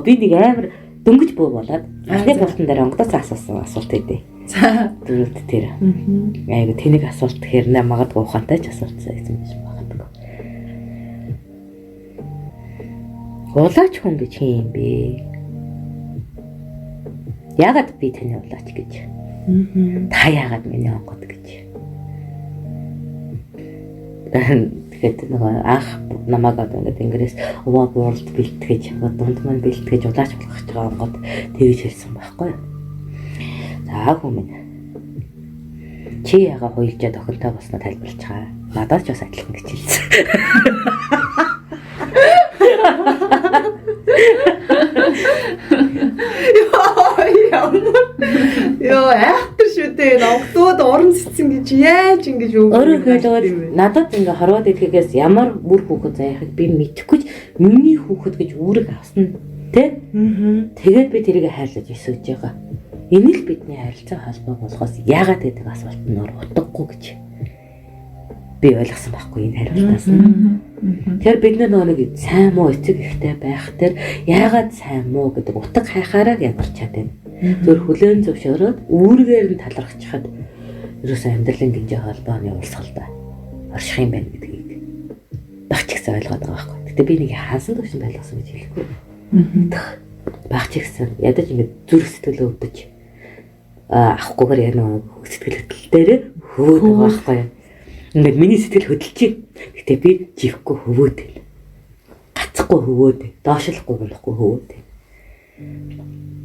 Би нэг амар дөнгөж буу болоод анхны болтон дээр онгодоос асуусан асуулт өгдөө. За дөрөвд тэр. Айгу тэнийг асуулт хэрнээ магадгүй ухаантай ч асуултсан юм шиг магадгүй. Улаач хүн гэж юм бэ? Яагаад би таны улаач гэж? Та яагаад миний онгод гэж? Тэгэхээр нөгөө анх намайг одоо ингээд ингээс What World бэлтгэж дунд маань бэлтгэж улаач болгох гэж байгаа онгод тэгж хэлсэн байхгүй юу? За хүмүүс чи яага хуйлжаад охинтой болсноо тайлбарлаж байгаа. Надад ч бас адилхан гэж хэлсэн. Йоо айхтар шүү дээ. Онгодууд уран цэцэн гэж яаж ингэж өөрөө хэлээд надад ингээ хараад идэхээс ямар бүр хүүхэд заяахыг би мэдэхгүй ч миний хүүхэд гэж үүрэг авсан тэ. Тэгээд би тэрийг хайрлаж өсөж байгаа. Энэ л бидний харилцаа холбоо болгоос яагаад гэдэг асуултанд нөр утгагүй гэж би ойлгосон байхгүй энэ хариултаас нь. Тэгэхээр бид нөгөө нэг сайн муу эцэг ихтэй байх тэр яагаад сайн муу гэдэг утга хайхаараа ямарч чадна. Зөв хүлээн зөвшөөрөөд үүргээр нь талархчихад ерөөсөө амьдралын гинжээ холбооны урсгалтай орших юм байна гэдгийг багч гэсэн ойлгоод байгаа байхгүй. Гэтэ би нэг хаасан төвшөнд ойлгосон гэж хэлэхгүй. Багч гэсэн ядаж ингэ зүрх сэтгэлээ өвдөж авахгүйгээр яг нэг сэтгэл хөдлөл дээр хөөд байгаа байхгүй. Ингээд миний сэтгэл хөдлөж. Гэтэ би живхгүй хөвөөд. Гацхгүй хөвөөд. Доошлохгүй болохгүй хөвөөд.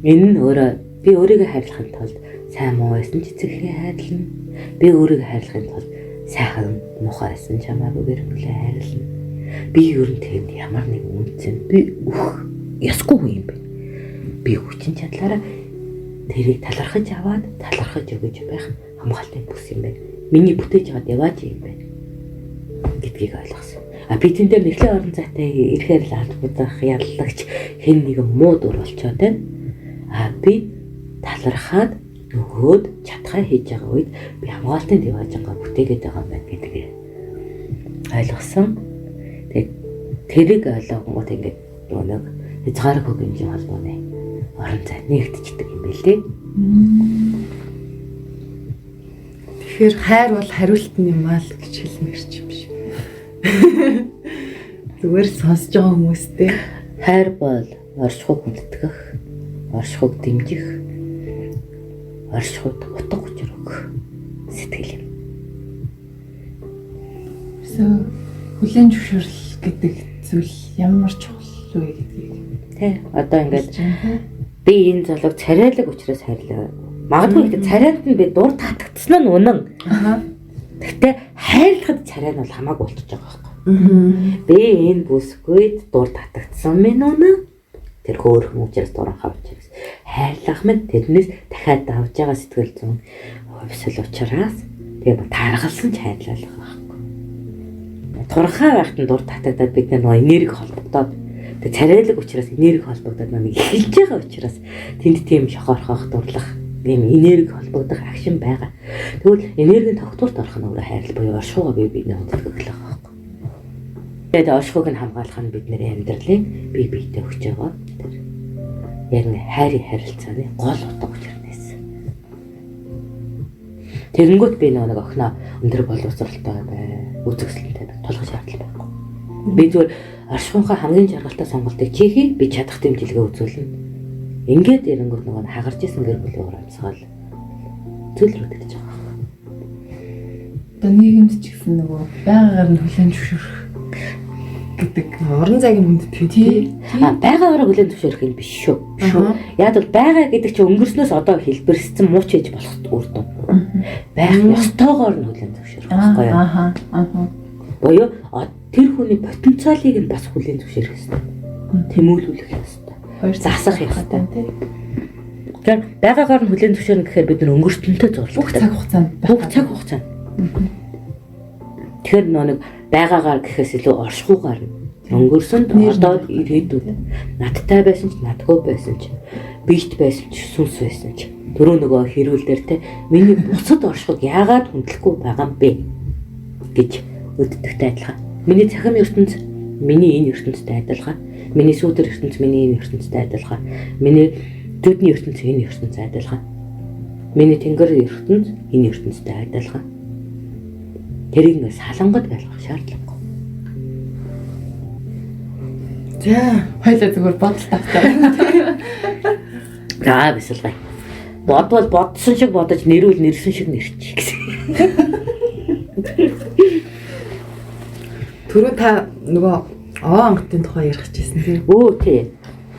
Энэ нь өөрөө би өөрийгөө хайрлахын тулд сайн муу байсан ч эцэгхээ хайрлана. Би өөрийгөө хайрлахын тулд сайхан муухай байсан чамаагүй гэрмэлээ хайрлана. Би ер нь тэнд ямар нэг үнцэн би ясгүй юм бэ. Би хүчин чадлаараа тэрийг талархаж аваад талархаж өгөж байх хамгаалтын бүс юм байна. Миний бүтээж аваад яваач юм байна гэдгийг ойлгосон. Би тэн дээр нэхлээ орон зайтай ирэхээр л албадах яллагч хэн нэгэн муу дур болчоод байна. Би талархаад нөгөөд чадхаа хийж байгаа үед би хамгаалтын яваажгаа бүтээгээд байгаа юм байна гэдгийг ойлгосон. Тэгээд тэрийг ойлгонгууд ингээд нэг хязгааргүй хэмжээ холбооны орон зай нэгтчихдэг юм билээ. Тэгэхээр хайр бол хариултын юм аа л гэж хэлмээр ч юм шиг. Зүгээр сонсож байгаа хүмүүстэй хайр бол оршихуйг хүндэтгэх, оршихуйг дэмжих, оршихуйд утга учир өгөх сэтгэл юм. Хүлээн зөвшөөрөл гэдэг зүйл ямар чухал вэ гэдгийг. Тэ одоо ингээд би энэ залууг царайлаг учраас хайрлаа. Магадгүй их царайнд нь би дур татагдсан нь үнэн. Гэхдээ хайрлахад царай нь бол хамаагүй болчихж байгаа байхгүй. Би энэ бүсгүйд дур татагдсан минь үнэн. Тэр хөөрхөн учраас дуран хавч гэсэн. Хайрлах минь тэрнээс дахиад давж байгаа сэтгэл зүйн хувьсэл учраас тэгээ таргалсан ч хайрлах байхгүй. турхаа байхад дур татагдаад бид нөгөө энерги холбогдоод тэг царайлаг учраас энерги холбогдоод нэг эхэлж байгаа учраас тэнд тийм шохорхох дурлах ийм энерги холбогдох акшн байгаа. Тэгвэл энергийн тогтворт орох нь өөрөө хайрлал буюу оршууга биений хөдөлгөх байх. Тэгээд оршууг нь хамгаалах нь бидний амьдралын бие биетэй өгч байгаа. Яг нэг хайрын харилцааны гол утга учирнаас. Тэгэнгүүт би нэг охиноо өндөр боловсралтай үзэгсэлтэй тулгаж шаардлага байхгүй. Би зүгээр оршихынхаа хамгийн жаргалтай сонголтыг чи хий, би чадах дэмжлэгээ үзүүлнэ. Ингээд эрэнгүүт нөгөө хагарч исэн гэр бүлийн урамсгал зүйлрүүд гэж байгаа. Одоо нийгэмд ч гэсэн нөгөө байгаагаар нь хүлэн зөвшөөрөх гэдэг Орон зайгийн хүндэтгэл тий. Байгаагаар хүлэн зөвшөөрөх юм биш шүү. Яг бол байгаа гэдэг чинь өнгөрснөөс одоо хэлбэрссэн мууч хийж болох үр дүн. Байх ёстойгоор нь хүлэн зөвшөөрөх байхгүй юу? Боёо тэр хүний потенциалыг нь бас хүлэн зөвшөөрөх ёстой. Тэмүүлүүлэх ёстой. Засах ёстой тий. Тэгэхээр байгаагаар нь хүлэн зөвшөөрнө гэхээр бид нар өнгөртөнтэй зурлах бүх цаг бүх цаг хугацаанд. хугацаанд. Тэгэхээр нэг байгаагаар гэхээс илүү оршихуугаар өнгөрсөнд одоо ирээдүйд надтай байсан ч надгүй байсан ч биет байсан ч сүнс байсан ч түрүү нөгөө хэрүүл дээр те миний бусад оршихуг яагаад хүндлэхгүй байгаа юм бэ гэж өддөгтэй адилхан. Миний цахим ертөнц миний энэ ертөнцтэй адилхан. Миний сүүдэр ертөнц миний энэ ертөнцтэй адилхан. Миний зүдний ертөнц энэ ертөнцтэй адилхан. Миний тэнгэр ертөнц энэ ертөнцтэй адилхан. Тэрийг нэг салангад байлгах шаардлагагүй. За, хоёлаа зүгээр бодол тавтаа. За бисэлгай. Бодвол бодсон шиг бодож нэрвэл нэрсэн шиг нэрчих гэсэн. Түрүү та нөгөө овоо онготын тухай ярих гэжсэн тий. Өө тий.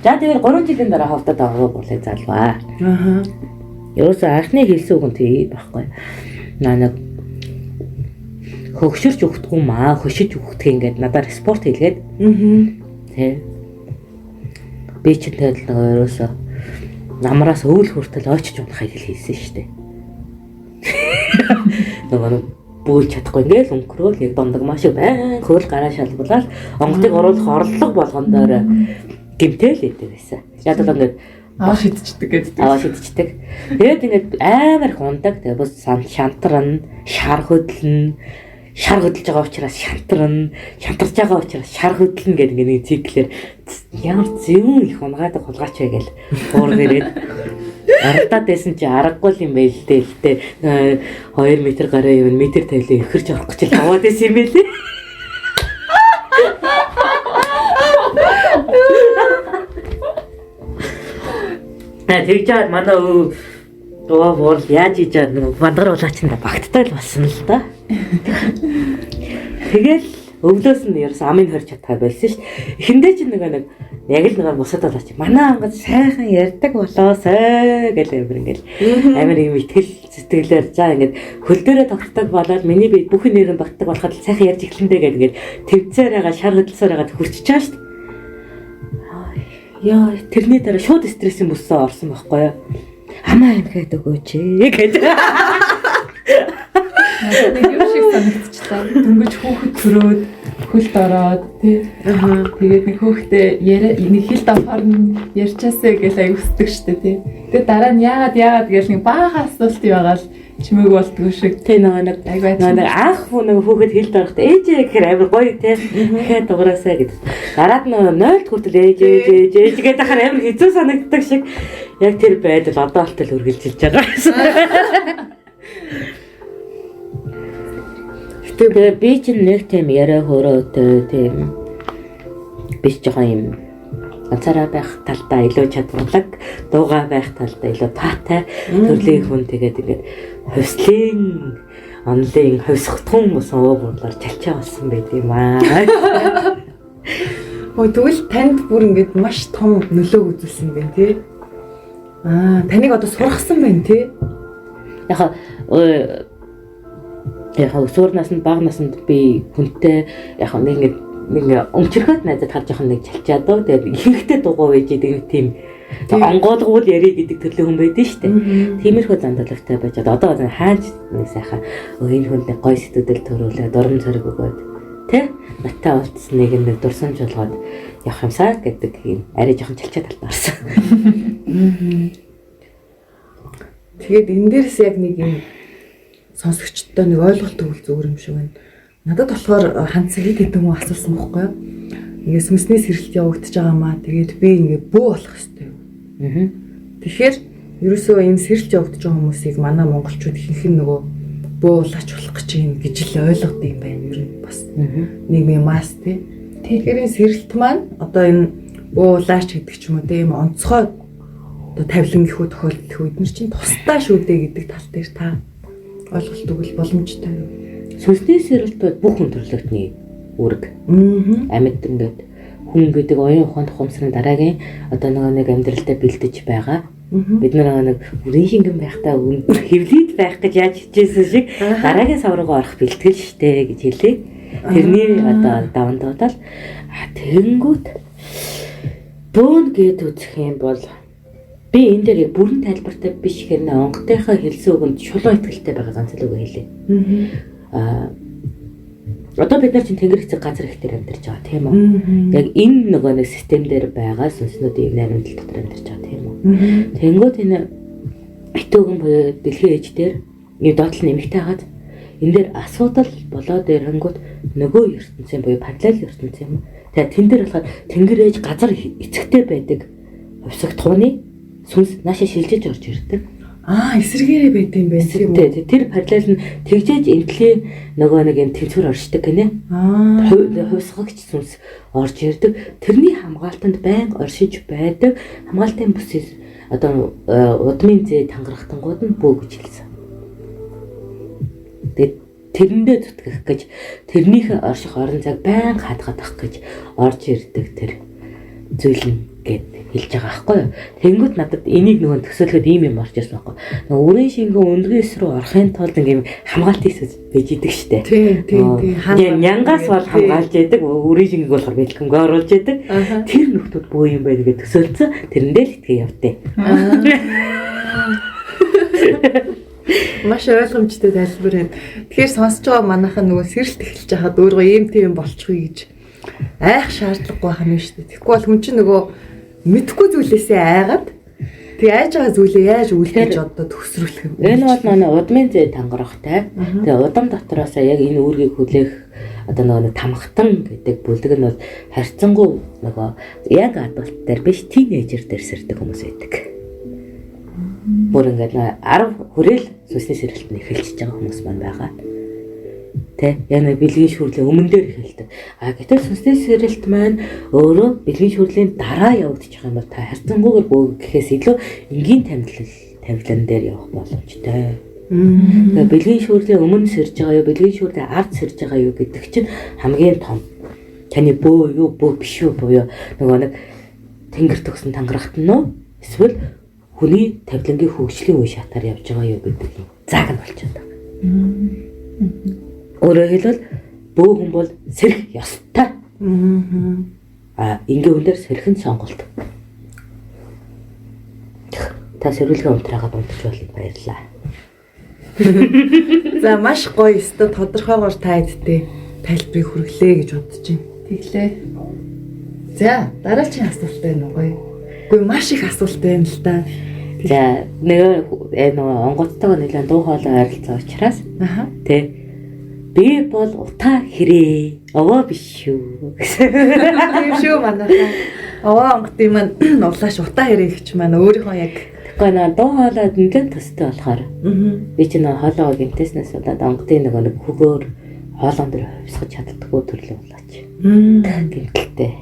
За тэгээд 3 жилийн дараа хавтад аваа болоо залваа. Ерөөсөө анхны хэлсэн үг нь тий байхгүй. Нэг хөгшөрч өгдөг юм аа, хөшиж өгдөг ингээд надаар спорт хийлгээд. Тий. Би ч тэгэл ерөөсөө намраас өвөл хүртэл ойчж унахыг хэлсэн шүү дээ. Нөгөө бүүл чадахгүй ингээл өнгөрөөл яг дондог маш байн хөл гараа шалгуулаад онготыг оруулах орлого болгондоор гимтэл идэв байсан. Яг л ингээд Аа шидчихдэг гэдэг. Аа шидчихдэг. Тэгээд ингээд амар хундаг. Тэгээд бас шантарна, шар хөдлөн, шар хөдлөж байгаа учраас шантарна, шантарч байгаа учраас шар хөдлөн гэдэг нэг циклээр ямар зөв их унгаадаг хулгаач вэ гээл уургэрээд ардаад байсан чи аргагүй юм байл л дээ. 2 м гараа юм метр тавилаа ихэрч орох гэж л аваад байсан юм байлээ. Тэгж чад манай доо бол яаж хийж байгаа нэг бандаруулаач нь багттай л болсон л да. Тэгэл өвлөөс нь ерөөс амын хорч чадхаа байсан шүү дээ. Эхэндээ чи нэг яг л нэг бусад болооч. Манай ангад сайхан ярьдаг болоосай гэл ингээл амир юм итгэл сэтгэлээр за ингээд хөл дээрээ тогтдог болоод миний би бүх нэрэн багтдаг болоход сайхан ярьж эхлэндээ гэл ингээд төвцээр байгаа шар хөдөлсөөр байгаа хүрчиж байгаа шүү дээ. Яа, тэрний дараа шууд стрессийн бүсээ орсон байхгүй юу? Хамаа юм хэд өгөөч гэж. Нэг юм шиг санагдчихлаа. Дөнгөж хөөхд төрөөд хөлд ороод тий. Тэгээд нэг хөөхтэй нэг хил давхаар нь ярьчаасаа гэж аюусдаг штэ тий. Тэгээд дараа нь яагаад гэж нэг баахан асуулт байгаа л чимээг болдгоо шиг. Тэ нэг анх нэг хөөхд хилд ороход ээжээ гэхээр амар гоё тий. Дахиад дугаараасаа гэдэг. Дараад нь 0-т хүртэл ээж гэдэг ахаар амар хэцүү санагддаг шиг яг тэр байдал одоо болтол үргэлжилж байгаа юм. Тэгээ би ч нэг тийм яриа хөрөөтэй тийм биш жоохон юм ганцаараа байх талдаа илүү чадварлаг, дуугаа байх талдаа илүү таатай төрлийн хүн тэгээд ингээд хувьслын онлын хувьсгтун хүмүүс уугуулаар чалчаа болсон байт юм аа. Тэгвэл танд бүр ингээд маш том нөлөө үзүүлсэн юм байна тий. Таныг одоо сургасан байна тий. Яг өсвөрнаас нь бага наснд би хүнтэй яг нэг өмчрөхөд найзад харж явах нэг чалчаад доо тэгээд ихэнхдээ дугуй байж идэг тийм онгоолгуул яри гэдэг төрлийн хүн байдэн шүү дээ. Тиймэрхүү зандалавтай байж одоо хааж нэг сайхан энэ хүнд гоё сэтгэл төрүүлээ дурам зориг өгөөд Тэ? Натаа уулзсан нэг дурсамж болгоод явах юмсаа гэдэг юм. Арай жоохон чалчаад талбарсан. Тэгээд энэ дээрс яг нэг юм сонсогчдод нэг ойлголт өгөх зүгээр юм шиг байна. Надад болохоор ханцаг хэд хэдэн хүн асуусан байхгүй юу? Ингээ сүнсний сэрэлт явагдаж байгаа маа. Тэгээд би ингээ бөө болох хэрэгтэй юу? Тэгэхээр ерөөсөө энэ сэрэлт явагдаж байгаа хүмүүсийг манай монголчууд ихэнх нь нөгөө буулаач болох гэж юм гэж л ойлгодог юм байна. Ер нь бас нийгмийн масс тий. Тэгэхээр энэ сэрэлт маань одоо энэ буулаач гэдэг ч юм уу тийм онцгой одоо тавилан гэхүү тохиолдох үед нэр чинь тусдаа шүү дээ гэдэг тал дээр та ойлголт өгөх боломжтой юу? Сүнсний сэрэлт бол бүх хүн төрлөختний үүрэг. Амьд ингээд хүн гэдэг оюун ухаанд ухамсарын дараагийн одоо нэг амьдралдаа бэлдэж байгаа. Бид нэг үрийн шингэн байхдаа хэвлийд байх гэж яаж хичээсэн шиг дараагийн сав руу орох бэлтгэл штэ гэж хэлээ. Тэрний одоо даван давтал тэгэнгүүт бөөн гэд үзэх юм бол би энэ дээр бүрэн тайлбартай биш хэрнээ онготойхоо хэлсэн үгэнд шулуун итгэлтэй байгаа ганц л үг хэлээ. Одоо бид нар чинь тэнгэр хэсэг газар их дээр амьдарч байгаа тийм үү? Яг энэ нөгөө нэг систем дээр байгаа сүнснүүдийн найрамдал дотор амьдарч байгаа тийм үү? Тэнгүүд энэ итүүгэн буюу дэлхийн ээж дээр нэг доотлол нэмэгтэй хагаад энэ дээр асуудал болоод ирэнгүүт нөгөө ертөнцийн буюу параллел ертөнц юм. Тэгээ тэн дээр болохоор тэнгэр ээж газар эцэгтэй байдаг хувьсах тууны сүнс наашаа шилжиж орж ирдэг. Эсрэгээрээ байт юм байна тийм үү? Тэр параллел нь тэгжээж энтлийн нөгөө нэг юм тэнцвэр оршдог гинэ. Хувьсгагч сүнс орж ирдэг. Тэрний хамгаалтанд байнга оршиж байдаг хамгаалтын бүсээс одоо удмын зээ тангарахтангууд нь бөө гэж хэлсэн. Тэгээд тэрэндээ зүтгэх гэж тэрнийхээ орших орон цаг байнга хадгалах гэж орж ирдэг тэр зүйл нь гэд хэлж байгаа байхгүй юу. Тэнгүүд надад энийг нөгөө төсөөлөхөд ийм юм орж ирсэн байхгүй. Нөгөө үрийн шингэн өндгөөс рүү орохын тулд ингээм хамгаалт хийсэж байж идэг штэ. Тийм. Нянгаас бол хамгаалж яадаг, үрийн шингэг болохоор бэлтгэмгээ оруулж яадаг. Тэр нөхдүүд бөө юм байна гэж төсөөлцөн. Тэрэндээ л итгэе явдээ. Маш ойлгомжтой тайлбар байна. Тэгэхээр сонсож байгаа манайхан нөгөө сэрэлт эхэлж байхад өөрөө ийм тийм болчихгүй гэж айх шаардлагагүй хам юм шүү дээ. Тэгэхгүй бол хүн чинь нөгөө мэдхгүй зүйлээсээ айгаад тэг айж байгаа зүйлээ яаж үйлдэж одоо төгсрүүлэх юм. Энэ бол манай удмын зээ тангарахтай. Тэгээ удам дотроос яг энэ үүргийг хүлээх одоо нөгөө тамхтан гэдэг бүлэг нь бол харьцангуй нөгөө яг адалт дээр биш тийнейжер дээр сэрдэг хүмүүс байдаг. Бүр ингээд 10 хүрээл сүнсний сэрэлтний эхэлчихэж байгаа хүмүүс маань байгаа. Тэ яг нэг бэлгийн шүүрлийн өмнө дээр эхэлдэг. Гэтэл сүнсний сэрэлт маань өөрөө бэлгийн шүүрлийн дараа явагдаж байгаа юм бол та харьцангуйгээр бөө гэхээс илүү энгийн тавилан дээр явах боломжтой. Тэгээ бэлгийн шүүрлийн өмнө сэрж байгаа юу, бэлгийн шүүрлийн ард сэрж байгаа юу гэдэг чинь хамгийн том. Таны бөө юу, бөө биш үү буюу нөгөө нэг тэнгэр төгсөн тангарахт нь нөө эсвэл хүний тавилангийн хөгжлийн үе шатаар явж байгаа юу гэдэг юм. Зааг нь болчиход байгаа. Өөрөөр хэлбэл бөө хүн бол сэрэх ёстой. Ингээ хүн дээр сэрхэн сонголт. Та сэрүүлгээ унтраагаа бодож байна баярлаа. За маш гоё өстө тодорхойгоор та эдтэй тайлбарыг хүргэлээ гэж бодож байна. Тэглээ. За дараагийн асуулт байна уу гоё. Үгүй маш их асуулт байна л да. За нөгөө онгоцтойгоо нэлээд дуу хоолой ойролцоо учраас тий би бол утаа хэрэг овоо биш шүү гэсэн. Тийм шүү манайхаа. Овоо онготын маань улааш утаа хэрэг ч маань өөрийнхөө яг тэгэхгүй наа дуу хоолой нэлээд төстэй болохоор би ч нөө хоолойгоо гинтэснээс болоод онготын нөгөө нэг хөгөөр хоолон дээр хувьсгаж чаддаггүй төрлөө болооч. Гинтэлтэй.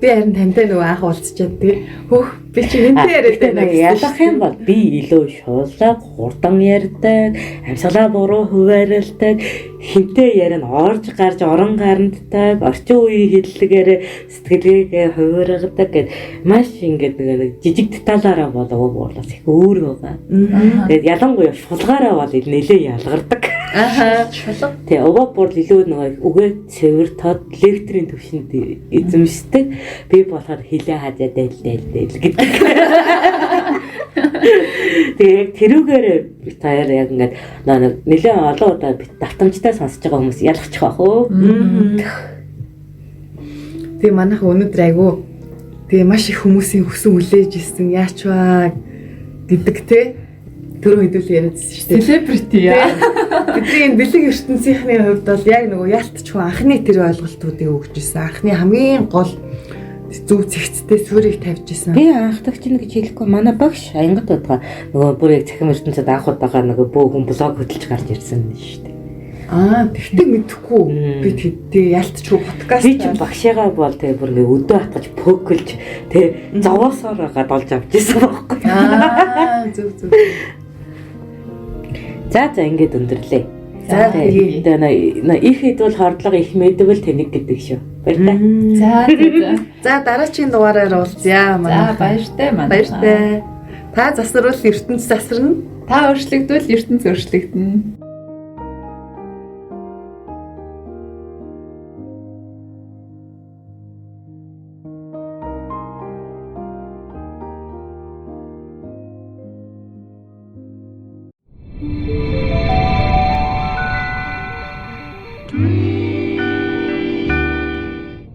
Би харин тантай нөгөө анх уулзчаад тий хөөх би чи хинтээ яриад байна гэсэн. Ялах юм бол би илүү шуулаа хурдан ярьдаг, амьсгалаа буруу хуваарлдаг, хинтээ ярина орж гарч орон гарантдаг, орчин үеийн хэллэгээр сэтгэлгээгээ хувиргадаг гэд маш ингээд нэг жижиг деталаараа болов буулаас их өөр байгаа. Тэгээд ялангуяа шулгаараа бол нэлээ ялгардаг. Шулга. Тэ овоо бүр илүү нөгөө үгээ цэвэр тод лектрийн төвшөнд эзэмшдэг. Би болохоор хилээ хажаа дээл гэдэг. Тэгээ яг тэрүүгээр би таяр яг ингээд нэлээд олон удаа би давтамжтай сонсож байгаа хүмүүс ялгачих واخ уу. Тэгээ манайх өнөөдөр айгу тэгээ маш их хүмүүсийн хүсэн хүлээж ирсэн яач вэ гэдэг те түрүү хэдүүл яриадсэн шүү дээ. Celebrity яа. Бидний энэ бэлэг ертөнцийнхний хувьд бол яг нөгөө яалтчгүй анхны тэр ойлголтуудыг өгч ирсэн. Анхны хамгийн гол зөв зэгцтэй суурийг тавьж ирсэн. Би анхдагч нэг гэж хэлэхгүй манай багш аянгад удаа нөгөө бүр яг цахим ертөнцид анх удаага нөгөө бөө хүн блог хөдөлж гарч ирсэн шүү дээ. Тэгтээ мэдэхгүй. Би тэгээ яалтчгүй подкаст. Би ч багшигаа бол тэгээ бүр ингээ өдөө хатгаж пөкөлж тэгээ зовоосоор гадуулж авч ирсэн байхгүй. Зөв. За ингээд өндөрлөө. За тэгээ их хэдвэл хордлого их мэдвэл тэнэг гэдэг шүү. За. Баярлалаа. За дараагийн дугаараар уулзъя За баяртай манай. Баяртай. Та засварвал ертөнц засварна. Та өөрчлөгдвөл ертөнц өөрчлөгдөнө. Thank you.